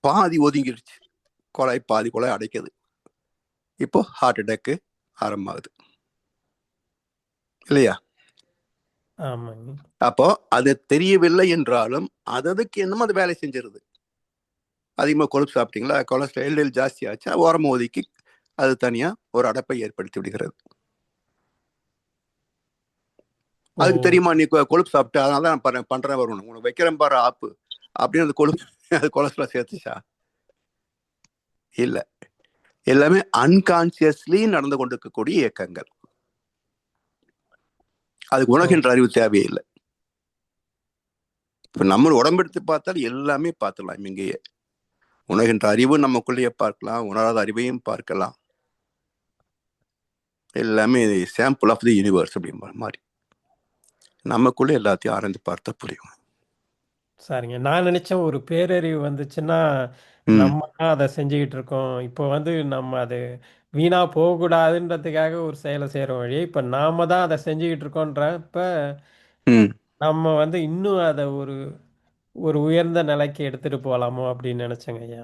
பாதி ஒதுங்கிடுச்சு. பாதி குழாய் அடைக்குது. இப்போ ஹார்ட் அட்டாக்கு ஆரம்பமாகுது. இல்லையா? அப்போ அது தெரியவில்லை என்றாலும் அதுக்கு என்னமோ அது வேலை செஞ்சிருது. அதிகமா கொழுப்பு சாப்பிட்டீங்களா, கொலஸ்ட்ரால் ஜாஸ்தி ஆச்சா, ஓரமா ஒதுக்கி அது தனியா ஒரு அடைப்பை ஏற்படுத்தி விடுகிறது. அதுக்கு தெரியுமா நீ கொழுப்பு சாப்பிட்டு அதனால நான் பண்றேன் வரணும், உனக்கு வைக்கிறேன் பாரு ஆப்பு அப்படின்னு அந்த கொழுப்பு அது கொலஸ்ட்ரால் சேர்த்துச்சா? இல்ல. எல்லாமே அன்கான்சியஸ்லி நடந்து கொண்டிருக்கக்கூடிய இயக்கங்கள். அதுக்கு உணர்கின்ற அறிவு தேவையில்லை. இப்ப நம்ம உடம்பெடுத்து பார்த்தால் எல்லாமே பார்த்துடலாம். இங்கேயே உணர்கின்ற அறிவு நமக்குள்ளேயே பார்க்கலாம், உணராத அறிவையும் பார்க்கலாம். எல்லாமே சாம்பிள் ஆஃப் தி யூனிவர்ஸ் அப்படிங்கிற மாதிரி நமக்குள்ள எல்லாத்தையும் ஆராய்ந்து பார்த்தா புரியும். சரிங்க. நான் நினைச்சேன் ஒரு பேரறிவு வந்துச்சுன்னா நம்ம தான் அதை செஞ்சுக்கிட்டு இருக்கோம். இப்போ வந்து நம்ம அது வீணா போகக்கூடாதுன்றதுக்காக ஒரு செயலை செய்யறோம் வழி. இப்ப நாம தான் அதை செஞ்சுக்கிட்டு இருக்கோன்றப்ப நம்ம வந்து இன்னும் அதை ஒரு உயர்ந்த நிலைக்கு எடுத்துட்டு போலாமோ அப்படின்னு நினைச்சேங்க ஐயா.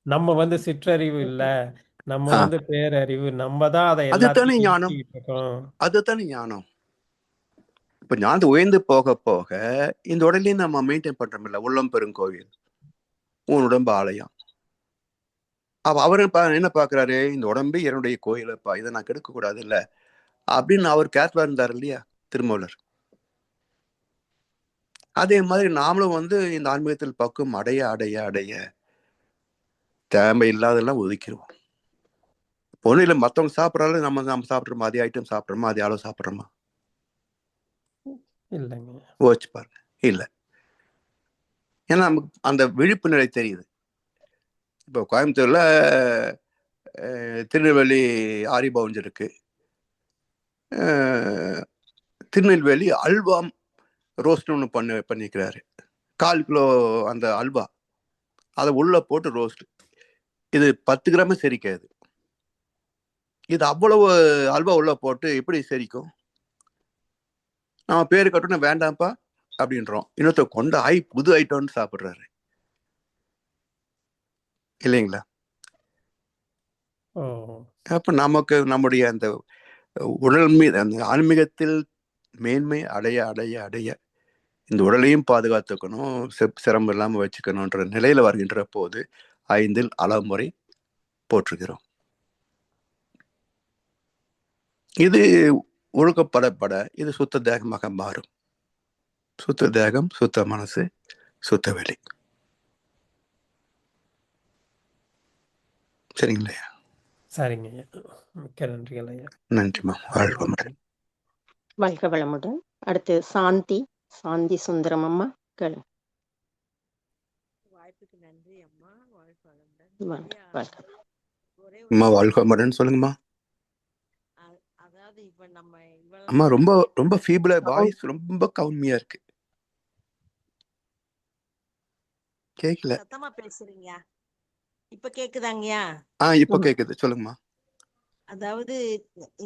நம்ம வந்து சிற்றறிவு இல்ல, நம்ம வந்து பேரறிவு, நம்ம தான் அதை எல்லாத்தையும் ஞானம். அதுதானே ஞானம். இப்ப ஞானத்தை உயர்ந்து போக போக இந்த உடலையும் நம்ம மெயின்டைன் பண்றோம் இல்ல. உள்ளம் பெருங்கோவில், உன் உடம்பு ஆலயம். அவரு என்ன பாக்குறாரு, இந்த உடம்பு என்னுடைய கோயிலப்பா, இதை நான் கெடுக்க கூடாது இல்ல அப்படின்னு அவர் கேர்ஃபுல்லா இருந்தார் இல்லையா திருமூலர். அதே மாதிரி நாமளும் வந்து இந்த ஆன்மீகத்தில் பக்கம் அடைய அடைய அடைய தேவை இல்லாதெல்லாம் ஒதுக்கிடுவோம். ஒன்றும் இல்லை, மற்றவங்க சாப்பிட்றாலும் நம்ம சாப்பிட்றோமா, அதே ஐட்டம் சாப்பிட்றோமா, அதே அளவு சாப்பிட்றோமா? யோசிச்சு பாருங்க. இல்லை. ஏன்னா நமக்கு அந்த விழிப்பு நிலை தெரியுது. இப்போ கோயம்புத்தூர்ல திருநெல்வேலி ஆரிபவன்ஸ் இருக்கு. திருநெல்வேலி அல்வா ரோஸ்ட் ஒன்று பண்ணிக்கிறாரு. 1/4 கிலோ அந்த அல்வா அதை உள்ள போட்டு ரோஸ்ட். இது 10 கிராமே செரிக்காது. இது அவ்வளவு அல்வா உள்ள போட்டு எப்படி செரிக்கும்? நம்ம பேரு கட்டணும் வேண்டாம்ப்பா அப்படின்றோம். இன்னொருத்த கொண்ட புது ஐட்டம்னு சாப்பிடுறாரு இல்லைங்களா? அப்ப நமக்கு நம்முடைய அந்த உடல் மீது அந்த ஆன்மீகத்தில் மேன்மை அடைய அடைய அடைய இந்த உடலையும் பாதுகாத்துக்கணும், சிரமம் இல்லாமல் வச்சுக்கணுன்ற நிலையில வருகின்ற போது 5ல் அளமுறை போற்றுகிறோம். இது ஒழுக்கப்படப்பட இது சுத்த தேகமாக மாறும். சுத்த தேகம், சுத்த மனசு, சுத்த வெளி. சரிங்களா? சரிங்க ஐயா. மிக்க நன்றிகள் ஐயா. நன்றிம்மா. வாழ்க வளமுடன். வாழ்க வளமுடன். அடுத்து சாந்தி சுந்தரம் அம்மா கேளு. வாய்ப்புக்கு நன்றி அம்மா. வாழ்க வளமுடன். ஐயா, ஒரே ஒரு அம்மா வாழ்க வளமுடன் சொல்லுங்கம்மா. அதாவது இப்ப நம்ம அம்மா இவ்வளவு ரொம்ப நேரம் ரொம்ப ஃபீபிளா, வாய்ஸ் ரொம்ப கம்மியா இருக்கு, கேட்கல. சத்தமா பேசுறீங்க. இப்ப கேக்குதாங்கயா? இப்போ கேக்குது, சொல்லுங்கம்மா. அதாவது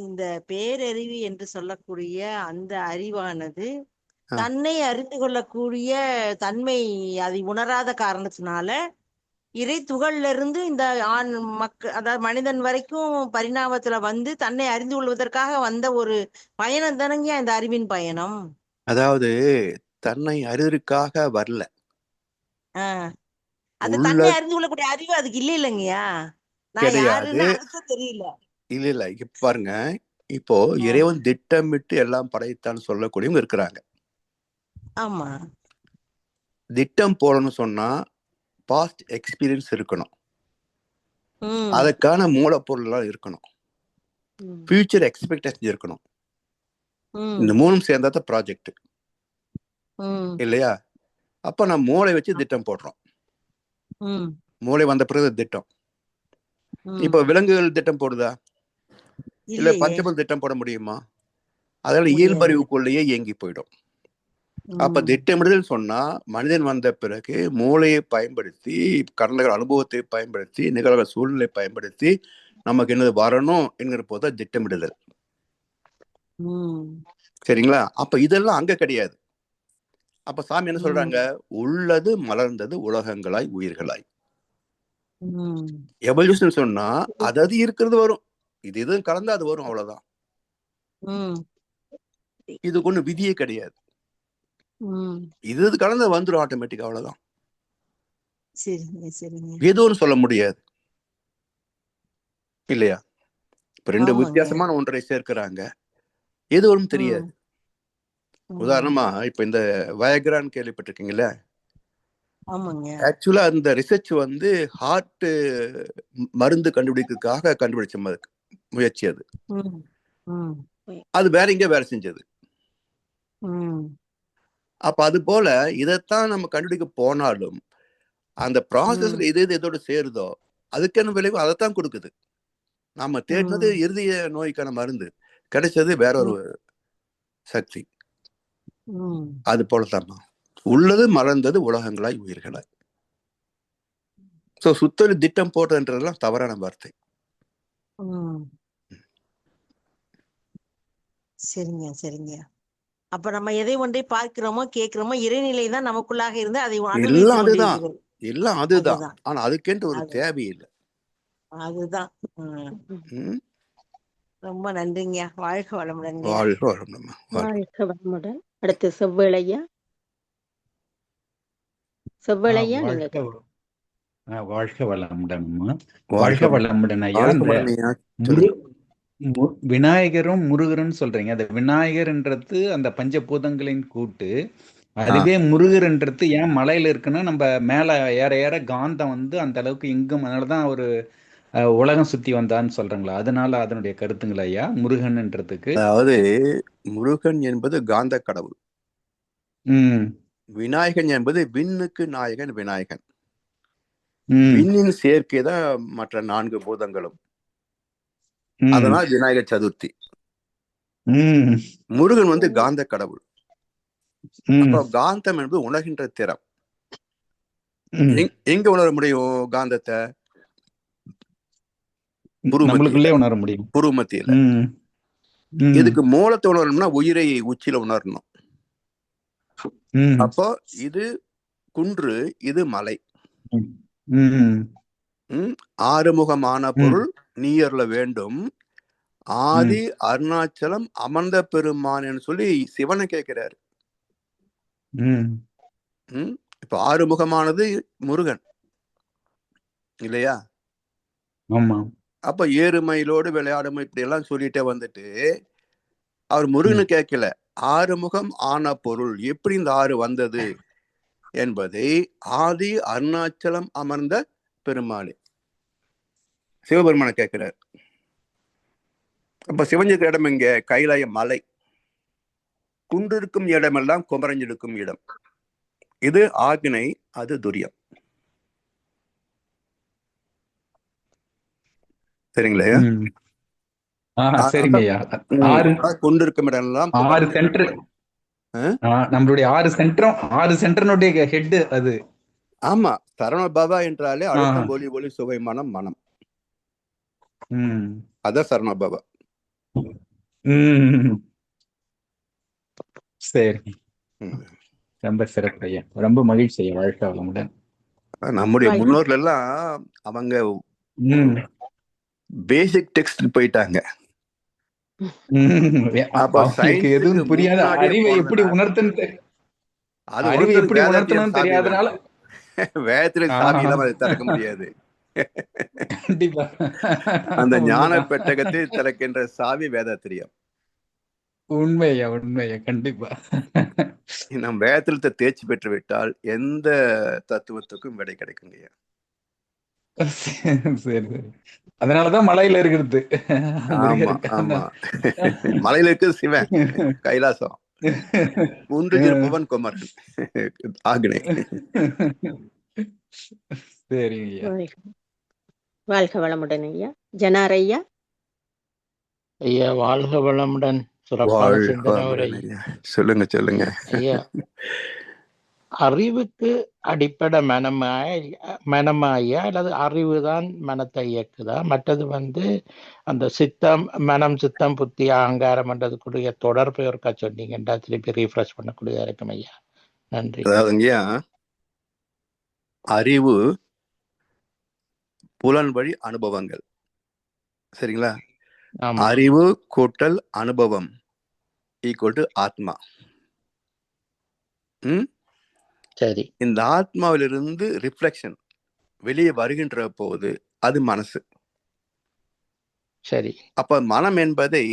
இந்த பேரறிவு என்று சொல்லக்கூடிய அந்த அறிவானது தன்னை அறிந்து கொள்ளக்கூடிய தன்மை அதை உணராத காரணத்தினால இறை துகள்ல இருந்து இந்த ஆண் அதாவது மனிதன் வரைக்கும் பரிணாமத்துல வந்து தன்னை அறிந்து கொள்வதற்காக வந்த ஒரு பயணம் தானங்க இந்த அறிவின் பயணம். அதாவது தன்னை அறிவதற்காக வரல, அது தன்னை அறிந்து கொள்ளக்கூடிய அறிவு அதுக்கு இல்ல இல்லைங்கய்யா. நான் யாருன்னு அதுக்கும் தெரியல. இல்ல இப்ப பாருங்க, இப்போ இறைவன் திட்டமிட்டு எல்லாம் படைத்தான்னு சொல்லக்கூடியவங்க இருக்கிறாங்க. ஆமா, திட்டம் போடணும்னு சொன்னா பாஸ்ட் எக்ஸ்பீரியன்ஸ் இருக்கணும், அதுக்கான மூலப்பொருள் இருக்கணும், ஃபியூச்சர் எக்ஸ்பெக்டேஷன் இருக்கணும். இந்த மூணும் சேர்ந்தா ப்ராஜெக்ட் இல்லையா? அப்ப நான் மூளை வச்சு திட்டம் போடுறோம். மூளை வந்த பிறகு திட்டம். இப்ப விலங்குகள் திட்டம் போடுதா? இல்ல பஞ்சபூத திட்டம் போட முடியுமா? அதனால இயல்பறிவுக்குள்ளேயே இயங்கி போயிடும். அப்ப திட்டமிடுதல் சொன்னா மனிதன் வந்த பிறகு மூளையை பயன்படுத்தி, கடந்த அனுபவத்தை பயன்படுத்தி, நிகழ்வு சூழ்நிலை பயன்படுத்தி நமக்கு என்னது வரணும் என்கிற போது திட்டமிடுதல். சரிங்களா? அப்ப இதெல்லாம் அங்க கிடையாது. அப்ப சாமி என்ன சொல்றாங்க? உள்ளது மலர்ந்தது உலகங்களாய் உயிர்களாய். எவல்யூஷன் சொன்னா அது இருக்கிறது வரும், இது கலந்து அது வரும், அவ்வளவுதான். இதுக்கு ஒண்ணு விதியே கிடையாது, இது கலந்து வந்துடும் ஆட்டோமேட்டிக், அவ்வளவுதான். எதுவும் சொல்ல முடியாது இல்லையா? இப்ப ரெண்டு வித்தியாசமான ஒன்றை சேர்க்கிறாங்க, எது ஒன்றும் தெரியாது. உதாரணமா இப்ப இந்த வயக்ரான்னு கேள்விப்பட்டிருக்கீங்களா? ஆக்சுவலா அந்த ரிசர்ச் வந்து ஹார்ட் மருந்து கண்டுபிடிக்கிறதுக்காக கண்டுபிடிச்ச முயற்சி. அது வேற எங்க வேலை செஞ்சது. அப்ப அது போல இதைத்தான் நம்ம கண்டுபிடிக்க போனாலும் அந்த ப்ராசஸ்ல எது எதோட சேருதோ அதுக்கான விளைவு அதைத்தான் கொடுக்குது. நாம தேடினது இருதய நோய்க்கான மருந்து, கிடைச்சது வேற ஒரு சக்தி. அது போலதான் உள்ளது மலர்ந்தது உலகங்களாய் உயிர்களாய். சுத்தொழி திட்டம் போடுறதுன்றதெல்லாம் தவறான வார்த்தை. சரிங்க சரிங்க. அப்ப நம்ம எதை ஒன்றை பார்க்கிறோமோ கேட்கிறோமோ இறைநிலை தான் நமக்குள்ளாக இருந்து அதை எல்லாம் அதுதான். ஆனா அதுக்கென்று ஒரு தேவையில்லை, அதுதான். ரொம்ப நன்றிங்க. வாழ்க வளமுடன். வாழ்க வளமுடன். வாழ்க வளமுடன். அடுத்து செவ்வேளையா நீங்க. வாழ்க வளமுடன். வாழ்க வளமுடன் ஐயா. விநாயகரும் முருகரும் சொல்றீங்க, அந்த விநாயகர்ன்றது அந்த பஞ்சபூதங்களின் கூட்டு, அதுவே முருகர்ன்றது ஏன் மலையில இருக்குன்னா நம்ம மேல ஏற ஏற காந்தம் வந்து அந்த அளவுக்கு இங்கும், அதனாலதான் ஒரு உலகம் சுத்தி வந்தான்னு சொல்றாங்களா? அதனால அதனுடைய கருத்துங்களா ஐயா முருகன்ன்றதுக்கு? அதாவது முருகன் என்பது காந்த கடவுள், விநாயகன் என்பது விண்ணுக்கு நாயகன் விநாயகன். விண்ணின் சேர்க்கை தான் மற்ற 4 பூதங்களும், அதனால் விநாயகர் சதுர்த்தி. முருகன் வந்து காந்த கடவுள். அப்போ காந்தம் என்பது உணர்கின்ற திறம். எங்க உணர முடியும் காந்தத்தை? உணர முடியும், புருமத்தியில. இதுக்கு மூலத்தை உணரணும்னா உயிரை உச்சியில உணரணும். அப்போ இது குன்று, இது மலை. ஆறுமுகமான பொருள் நீயர்ல வேண்டும், ஆதி அருணாச்சலம் அமர்ந்த பெருமான் சொல்லி சிவனை கேட்கிறாரு. இப்ப ஆறுமுகமானது முருகன் இல்லையா? அப்ப ஏறுமையிலோடு விளையாடும் இப்படி எல்லாம் சொல்லிட்டே வந்துட்டு அவர் முருகனு கேட்கல, ஆறுமுகம் ஆன பொருள் எப்படி இந்த 6 வந்தது என்பதை ஆதி அருணாச்சலம் அமர்ந்த பெருமாளே சிவபெருமான கேட்கிறார். அப்ப சிவஞ்சிருக்கிற இடம் இங்க கைலாய மலை, குன்றிருக்கும் இடமெல்லாம் குமரஞ்சிருக்கும் இடம். இது ஆக்னை, அது துரியம். சரிங்களா? சரிங்க ஐயா. கொண்டிருக்கும் இடமெல்லாம் 6 சென்டர், நம்மளுடைய 6 சென்டருடைய ஹெட் அது. ஆமா, சரவண பாபா என்றாலே அழுத்தம், ஒளி, ஒளி, சுவை, மனம், மனம். அதான் சரவண பாபா. சரி, ரொம்ப சிறப்பு ஐயா, ரொம்ப மகிழ்ச்சி ஐயா. வாழ்க்கை வளமுடன். நம்முடைய முன்னோர்கள் எல்லாம் அவங்க பேசிக் டெக்ஸ்ட் போயிட்டாங்க. எதுவும் புரியாத அறிவை எப்படி உணர்த்தணும், அறிவை எப்படி உணர்த்தணும் தெரியாதனால வேதத்திலே சாவி இல்லாம அதை திறக்க முடியாது. கண்டிப்பா அந்த ஞான பெட்டகத்தை திறக்கின்ற சாவி வேதாத்திரியம். உண்மையா, உண்மையா, கண்டிப்பா. நம் வேதத்திலத்தை தேர்ச்சி பெற்று விட்டால் எந்த தத்துவத்துக்கும் விடை கிடைக்குங்கய்யா. சரி, சரி. அதனாலதான் மலையில இருக்கிறது. ஆமா, மலையில இருக்கிறது சிவன், கைலாசம். குன்று இருப்பவன் குமரன், ஆக்னை. சரி, வாழ்க வளமுடன் ஐயா. ஜனார் ஐயா. ஐயா வாழ்க வளமுடன். சொல்லுங்க சொல்லுங்க ஐயா. அறிவுக்கு அடிப்படை மனமாயா அல்லது அறிவு தான் மனத்தை இயக்குதா? மற்றது அந்த சித்தம், மனம், சித்தம், புத்தி, அகங்காரம் என்றதுக்குரிய தொடர்பு இருக்கா சொன்னீங்கன்னா திருப்பி ரீஃப்ரெஷ் பண்ணக்கூடியதா இருக்கும் ஐயா. நன்றி. அதாவதுங்கய்யா, அறிவு புலன் வழி அனுபவங்கள். சரிங்களா? அறிவு கூட்டல் அனுபவம் ஈக்குவல் டு ஆத்மா. சரி. இந்த ஆத்மாவிலிருந்து ரிஃப்ளெக்ஷன் வெளியே வருகின்ற போது அது மனசு. சரி. அப்ப மனம் என்பதை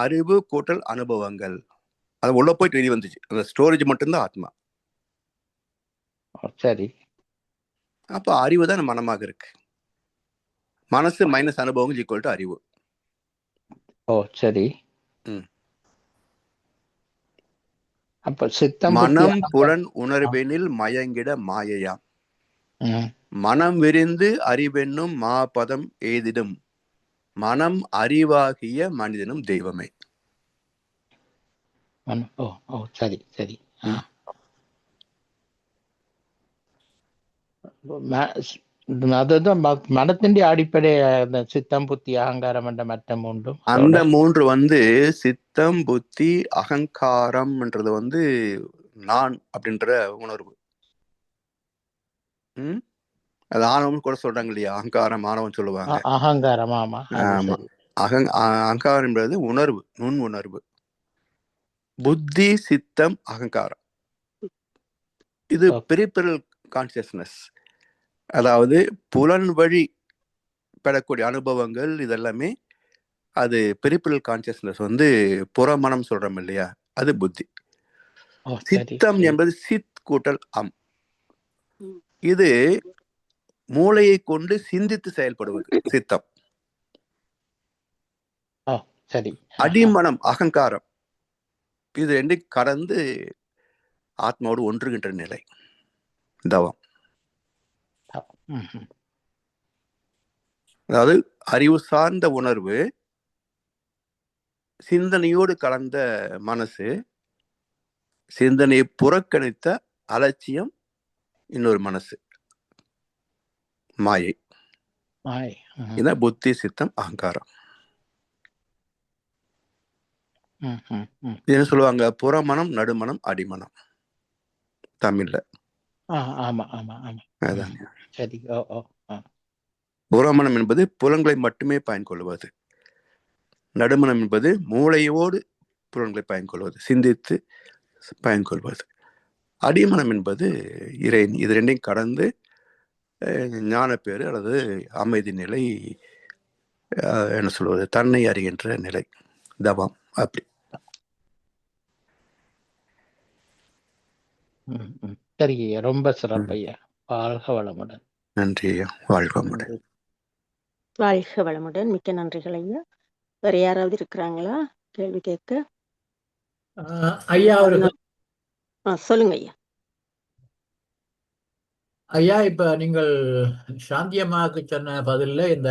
அறிவு கூட்டல் அனுபவங்கள், அது உள்ள போயிட்டு வெளியே வந்துச்சு. அந்த ஸ்டோரேஜ் மட்டும்தான் ஆத்மா. சரி. அப்ப அறிவு தான் மனமாக இருக்கு. மனசு மைனஸ் அனுபவங்கள் ஈக்குவல் டு அறிவு. சரி. அப்ப சித்தம், மனம் புலன் உணர்வெனில் மயங்கிட மாயையாம். மனம் விரிந்து அறிவென்னும் மாபதம் ஏதிடும், மனம் அறிவாகிய மனிதனும் தெய்வமே. சரி சரி. அதுதான் மனத்தின் அடிப்படை சித்தம், புத்தி, அகங்காரம் என்ற மற்றம் உண்டு. அந்த 3 சித்தம், புத்தி, அகங்காரம்ன்றது நான் அப்படின்ற உணர்வு. அது ஆணவம் கூட சொல்றாங்க இல்லையா? அகங்காரம் ஆணவம் சொல்லுவாங்க. அகங்காரம். ஆமா. அகங்காரம் என்பது உணர்வு, நுண் உணர்வு. புத்தி, சித்தம், அகங்காரம் இது பெரிபெரல் கான்சியஸ்னஸ். அதாவது புலன் வழி பெறக்கூடிய அனுபவங்கள் இதெல்லாமே அது பெரிபெரல் கான்சியஸ்னஸ். புறமனம் சொல்றோம் இல்லையா? அது புத்தி. சித்தம் என்பது சித் கூட்டல் அம். இது மூளையை கொண்டு சிந்தித்து செயல்படுவது சித்தம். அடிமனம் அகங்காரம். இது 2 கடந்து ஆத்மாவோடு ஒன்றுகின்ற நிலை தவம். அதாவது அறிவு சார்ந்த உணர்வு, சிந்தனையோடு கலந்த மனசு, சிந்தனையை புறக்கணித்த அலட்சியம் இன்னொரு மனசு, மாயை. இதான் புத்தி, சித்தம், அகங்காரம். என்ன சொல்லுவாங்க? புறமனம், நடுமனம், அடிமனம் தமிழ்ல. அதான். புறமனம் என்பது புலன்களை மட்டுமே பயன்கொள்வது. நடுமனம் என்பது மூளையோடு புலன்களை பயன்கொள்வது, சிந்தித்து பயன்கொள்வது. அடிமனம் என்பது இறைவன். இது 2 கடந்து ஞானப்பேறு அல்லது அமைதி நிலை, என்ன சொல்வது, தன்னை அறிகின்ற நிலை, தவம். அப்படி. சரி, ரொம்ப சிறப்பையா. வாழ்க வளமுடன். நன்றி ஐயா. வாழ்க வளமுடன். வாழ்க வளமுடன். மிக்க நன்றிகள் ஐயா. வேற யாராவது இருக்கிறாங்களா கேள்வி கேட்க? ஐயா அவர்கள் சொல்லுங்க ஐயா. ஐயா, இப்ப நீங்கள் சாந்தியம்மாவுக்கு சொன்ன பதில்ல இந்த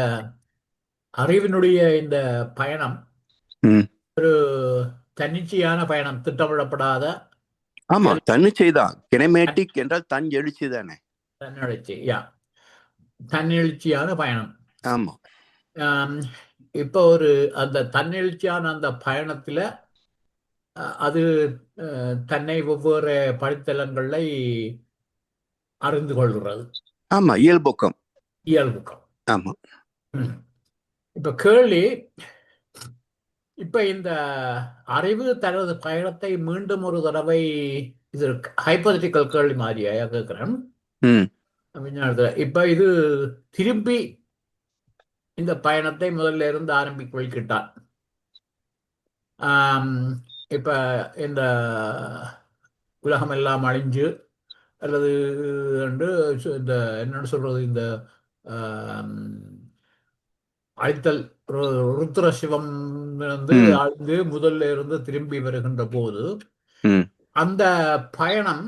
அறிவினுடைய இந்த பயணம் ஒரு தன்னிச்சையான பயணம், திட்டமிடப்படாத. ஆமா, தன்னிச்சைதான். கினமேட்டிக் என்றால் தன் எழுச்சி தானே. தன்னெழுச்சி, தன்னெழுச்சியான பயணம். ஆமா. இப்போ ஒரு அந்த தன்னெழுச்சியான அந்த பயணத்துல அது தன்னை ஒவ்வொரு படித்தளங்கள்ல அறிந்து கொள்கிறது. ஆமா, இயல்புக்கம். ஆமா. இப்ப கேள்வி, இப்ப இந்த அறிவு தனது பயணத்தை மீண்டும் ஒரு தடவை, இது ஹைப்போதெட்டிக்கல் கேள்வி மாதிரியா கேட்கிறேன். இப்ப இது திரும்பி இந்த பயணத்தை முதல்ல இருந்து ஆரம்பிக்கிட்டான். இப்ப இந்த உலகம் எல்லாம் அழிஞ்சு அல்லது இந்த என்னன்னு சொல்றது, இந்த அழித்தல் ருத்ர சிவம் வந்து அழிந்து முதல்ல இருந்து திரும்பி வருகின்ற போது அந்த பயணம்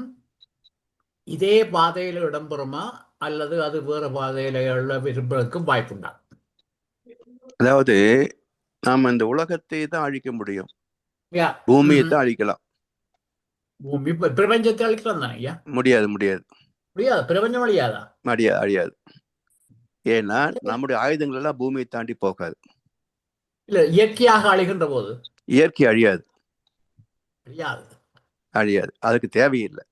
இதே பாதையில இடம்பெறுமா அல்லது அது வேற பாதையில விரும்புறதுக்கும் வாய்ப்புண்டா? அதாவது நாம இந்த உலகத்தை தான் அழிக்க முடியும், பூமியை தான் அழிக்கலாம். பூமி பிரபஞ்சத்தை அழிக்கலாம் தானே ஐயா? முடியாது, முடியாது, முடியாது. பிரபஞ்சம் அழியாதா? அழியாது. ஏன்னா நம்முடைய ஆயுதங்கள் எல்லாம் பூமியை தாண்டி போகாது. இல்ல, இயற்கையாக அழிகின்ற போது இயற்கை அழியாது, அழியாது. அதுக்கு தேவையில்லை.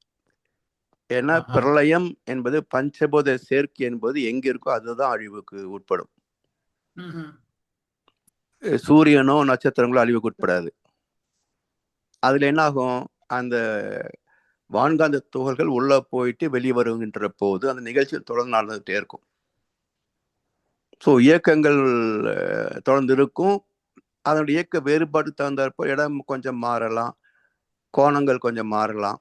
ஏன்னா பிரளயம் என்பது பஞ்சபூத சேர்க்கை என்பது எங்க இருக்கோ அதுதான் அழிவுக்கு உட்படும். சூரியனோ நட்சத்திரங்களோ அழிவுக்கு உட்படாது. அதுல என்ன ஆகும், அந்த வான்காந்த துகள்கள் உள்ள போயிட்டு வெளியே வருகின்ற போது அந்த நிகழ்ச்சியில் தொடர்ந்து நடந்துகிட்டே இருக்கும். ஸோ இயக்கங்கள் தொடர்ந்து இருக்கும். அதனுடைய இயக்க வேறுபாடு தகுந்தாற்போ இடம் கொஞ்சம் மாறலாம், கோணங்கள் கொஞ்சம் மாறலாம்.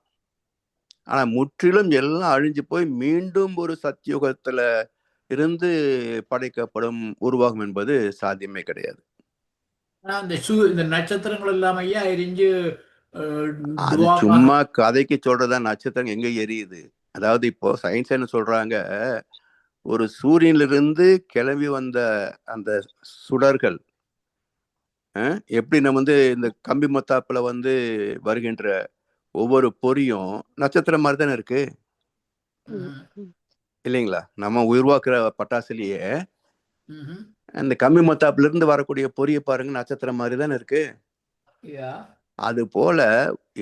ஆனா முற்றிலும் எல்லாம் அழிஞ்சு போய் மீண்டும் ஒரு சத்தியுகத்துல இருந்து படைக்கப்படும் உருவாகும் என்பது சாத்தியமே கிடையாது. இந்த நட்சத்திரங்கள் இல்லாம எரிஞ்சு அது சும்மா கதைக்கு சொல்றதா. நட்சத்திரம் எங்க எரியுது? அதாவது இப்போ சயின்ஸ் என்ன சொல்றாங்க, ஒரு சூரியனிலிருந்து கிளம்பி வந்த அந்த சுடர்கள் எப்படி நம்ம இந்த கம்பி மத்தாப்புல வருகின்ற ஒவ்வொரு பொறியும் நட்சத்திரம் மாதிரி தானே இருக்கு, இல்லைங்களா? நம்ம உருவாக்குற பட்டாசுலயே அந்த கம்பி மத்தாப்புல இருந்து வரக்கூடிய பொறியை பாருங்க, நட்சத்திரம் மாதிரி தானே இருக்கு. அது போல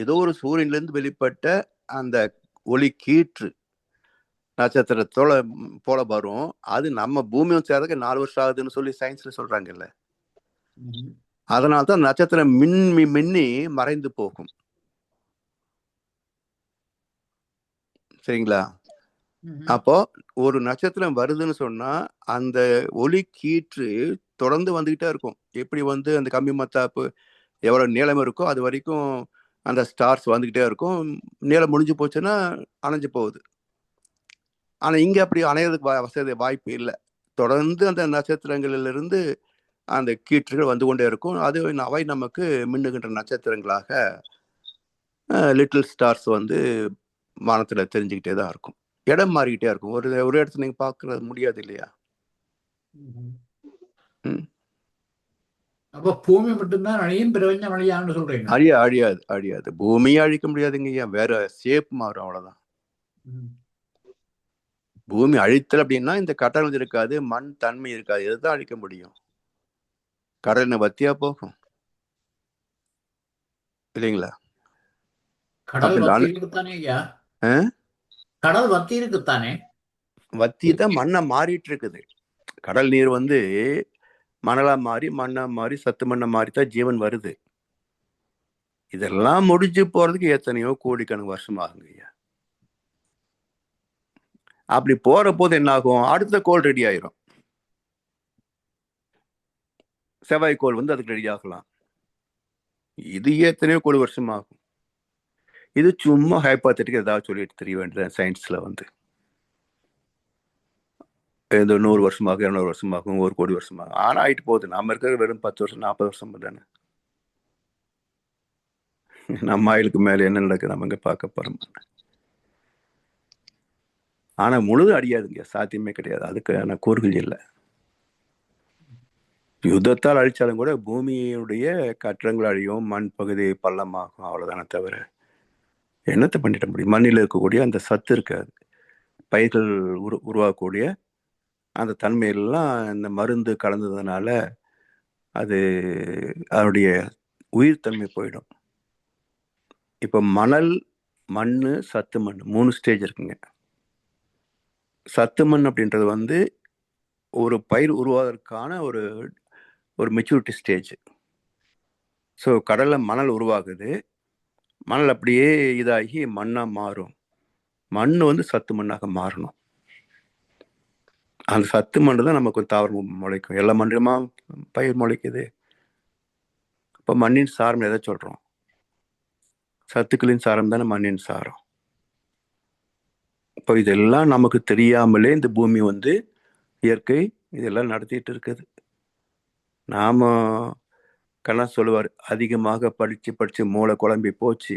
ஏதோ ஒரு சூரியன்ல இருந்து வெளிப்பட்ட அந்த ஒளி கீற்று நட்சத்திரத்தோட போல வரும். அது நம்ம பூமியும் சேர்றதுக்கு 4 வருஷம் ஆகுதுன்னு சொல்லி சயின்ஸ்ல சொல்றாங்கல்ல. அதனால்தான் நட்சத்திரம் மின்னி மறைந்து போகும். சரிங்களா? அப்போ ஒரு நட்சத்திரம் வருதுன்னு சொன்னா அந்த ஒளி கீற்று தொடர்ந்து வந்துகிட்டே இருக்கும். எப்படி அந்த கம்பி மத்தாப்பு எவ்வளவு நீளம் இருக்கோ அது வரைக்கும் அந்த ஸ்டார்ஸ் வந்துகிட்டே இருக்கும். நீளம் முடிஞ்சு போச்சுன்னா அணைஞ்சு போகுது. ஆனா இங்க அப்படி அணையறதுக்கு வாய்ப்பு இல்லை. தொடர்ந்து அந்த நட்சத்திரங்களிலிருந்து அந்த கீற்றுகள் வந்து கொண்டே இருக்கும். அது அவை நமக்கு மின்னுகின்ற நட்சத்திரங்களாக லிட்டில் ஸ்டார்ஸ் வானத்துல தெரிஞ்சுக்கிட்டே தான் இருக்கும். இடம் மாறிக்கிட்டே இருக்கும். ஒரு இடத்துல நீங்க பார்க்கறது முடியாது இல்லையா? அப்ப பூமி மட்டும்தான் அழியும், பிரபஞ்சம் அழியான்னு சொல்றீங்க? அழியாது. பூமியை அழிக்க முடியாதுங்க. வேற ஷேப் மாறும், அவ்வளவுதான். பூமி அழித்தல் அப்படின்னா இந்த கடல் இருக்காது, மண் தன்மை இருக்காது. இதுதான் அழிக்க முடியும். கடல் வத்தியா போகும், இல்லைங்களா? கடல் வத்தி இருக்குத்தானே? வத்தி தான் மண்ணை மாறிட்டு இருக்குது. கடல் நீர் மணலா மாறி மண்ணா மாறி சத்து மண்ணை மாறித்தான் ஜீவன் வருது. இதெல்லாம் முடிஞ்சு போறதுக்கு எத்தனையோ கோடிக்கணக்கு வருஷம் ஆகுங்க ஐயா. அப்படி போற போது என்ன ஆகும், அடுத்த கோள் ரெடி ஆயிரும். செவ்வாய்க்கோள் அதுக்கு ரெடி ஆகலாம். இது எத்தனையோ கோடி வருஷம் ஆகும். இது சும்மா ஹைப்போதெட்டிக்கல் ஏதாவது சொல்லிட்டு தெரிய வேண்டியது சயின்ஸ்ல. ஏதோ 100 வருஷமாக 200 வருஷமாகும் 1 கோடி வருஷமாகும். ஆனா ஆயிட்டு போகுது. நம்ம இருக்கிற வெறும் 10 வருஷம் 40 வருஷம் தானே. நம்ம ஆயுளுக்கு மேல என்ன நடக்குது நம்ம இங்க பார்க்க போறோம். ஆனா முழுதும் அழியாதுங்க, சாத்தியமே கிடையாது. அதுக்கான கூறுகள் இல்லை. யுத்தத்தால் அழிச்சாலும் கூட பூமியுடைய கற்றங்கள் அழியும், மண் பகுதி பள்ளமாகும், அவ்வளவுதானே தவிர என்னத்தை பண்ணிட முடியும். மண்ணில் இருக்கக்கூடிய அந்த சத்து இருக்காது. பயிர்கள் உருவாக்கக்கூடிய அந்த தன்மையெல்லாம் இந்த மருந்து கலந்ததுனால அது அதனுடைய உயிர்த்தன்மை போயிடும். இப்போ மணல், மண், சத்து மண் 3 ஸ்டேஜ் இருக்குங்க. சத்து மண் அப்படின்றது வந்து ஒரு பயிர் உருவாவதற்கான ஒரு மெச்சூரிட்டி ஸ்டேஜ். ஸோ கடலில் மணல் உருவாகுது, மணல் அப்படியே இதாகி மண்ணாக மாறும். மண் வந்து சத்து மண்ணாக மாறணும். அந்த சத்து மண் தான் நமக்கு தாவரம் முளைக்கும். எல்லா மண்ணுமா பயிர் முளைக்குது. இப்போ மண்ணின் சாரம் எதை சொல்கிறோம்? சத்துக்களின் சாரம் தானே மண்ணின் சாரம். இப்போ இதெல்லாம் நமக்கு தெரியாமலே இந்த பூமி வந்து இயற்கை இதெல்லாம் நடத்திட்டு இருக்குது. நாம கண்ணா சொல்லுவார், அதிகமாக படிச்சு மூளை குழம்பி போச்சு,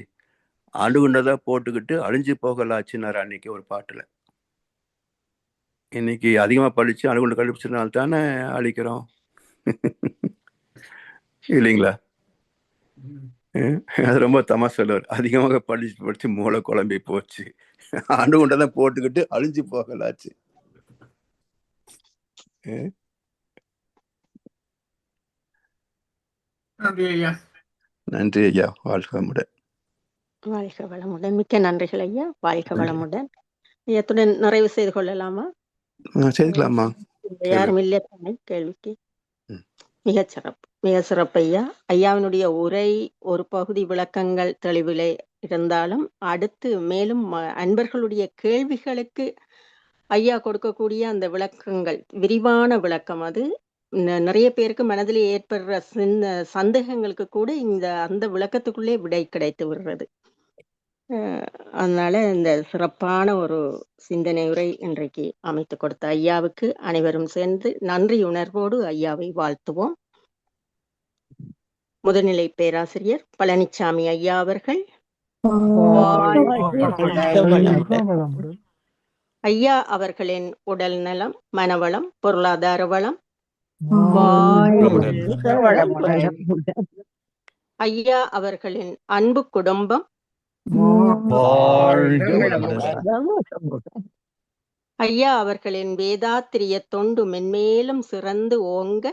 அணுகுண்டதா போட்டுக்கிட்டு அழிஞ்சு போகலாச்சுன்னாரு அன்னைக்கு ஒரு பாட்டுல. இன்னைக்கு அதிகமா படிச்சு அணுகுண்டு கண்டுபிடிச்சதுனால தானே அழிக்கிறோம். இல்லைங்களா? அது ரொம்ப தமாஷா சொல்லுவார், அதிகமாக படிச்சு மூளை குழம்பி போச்சு, அணுகுண்டதான் போட்டுக்கிட்டு அழிஞ்சு போகலாச்சு. நன்றி ஐயா, வாழ்க வளமுடன். வாழ்க வளமுடன். மிக்க நன்றிகள் ஐயா. வாழ்க வளமுடன். ஐயத்துடன் நிறைவு செய்து கொள்ளலாமா? செய்துக்கலாமா? யாரும் இல்லை தானே கேள்விக்கு? மிக சிறப்பு ஐயா. ஐயாவினுடைய உரை ஒரு பகுதி விளக்கங்கள் தெளிவிலே இருந்தாலும் அடுத்து மேலும் அன்பர்களுடைய கேள்விகளுக்கு ஐயா கொடுக்கக்கூடிய அந்த விளக்கங்கள், விரிவான விளக்கம், அது நிறைய பேருக்கு மனதில் ஏற்படுற சந்தேகங்களுக்கு கூட அந்த விளக்கத்துக்குள்ளே விடை கிடைத்து விடுறது. அதனால இந்த சிறப்பான ஒரு சிந்தனை உரை இன்றைக்கு அமைத்து கொடுத்த ஐயாவுக்கு அனைவரும் சேர்ந்து நன்றி உணர்வோடு ஐயாவை வாழ்த்துவோம். முதுநிலை பேராசிரியர் பழனிசாமி ஐயா அவர்கள். ஐயா அவர்களின் உடல் நலம், மனவளம், பொருளாதார வளம், ஐயா அவர்களின் அன்பு குடும்பம், ஐயா அவர்களின் வேதாத்திரிய தொண்டு மென்மேலும் சிறந்து ஓங்க,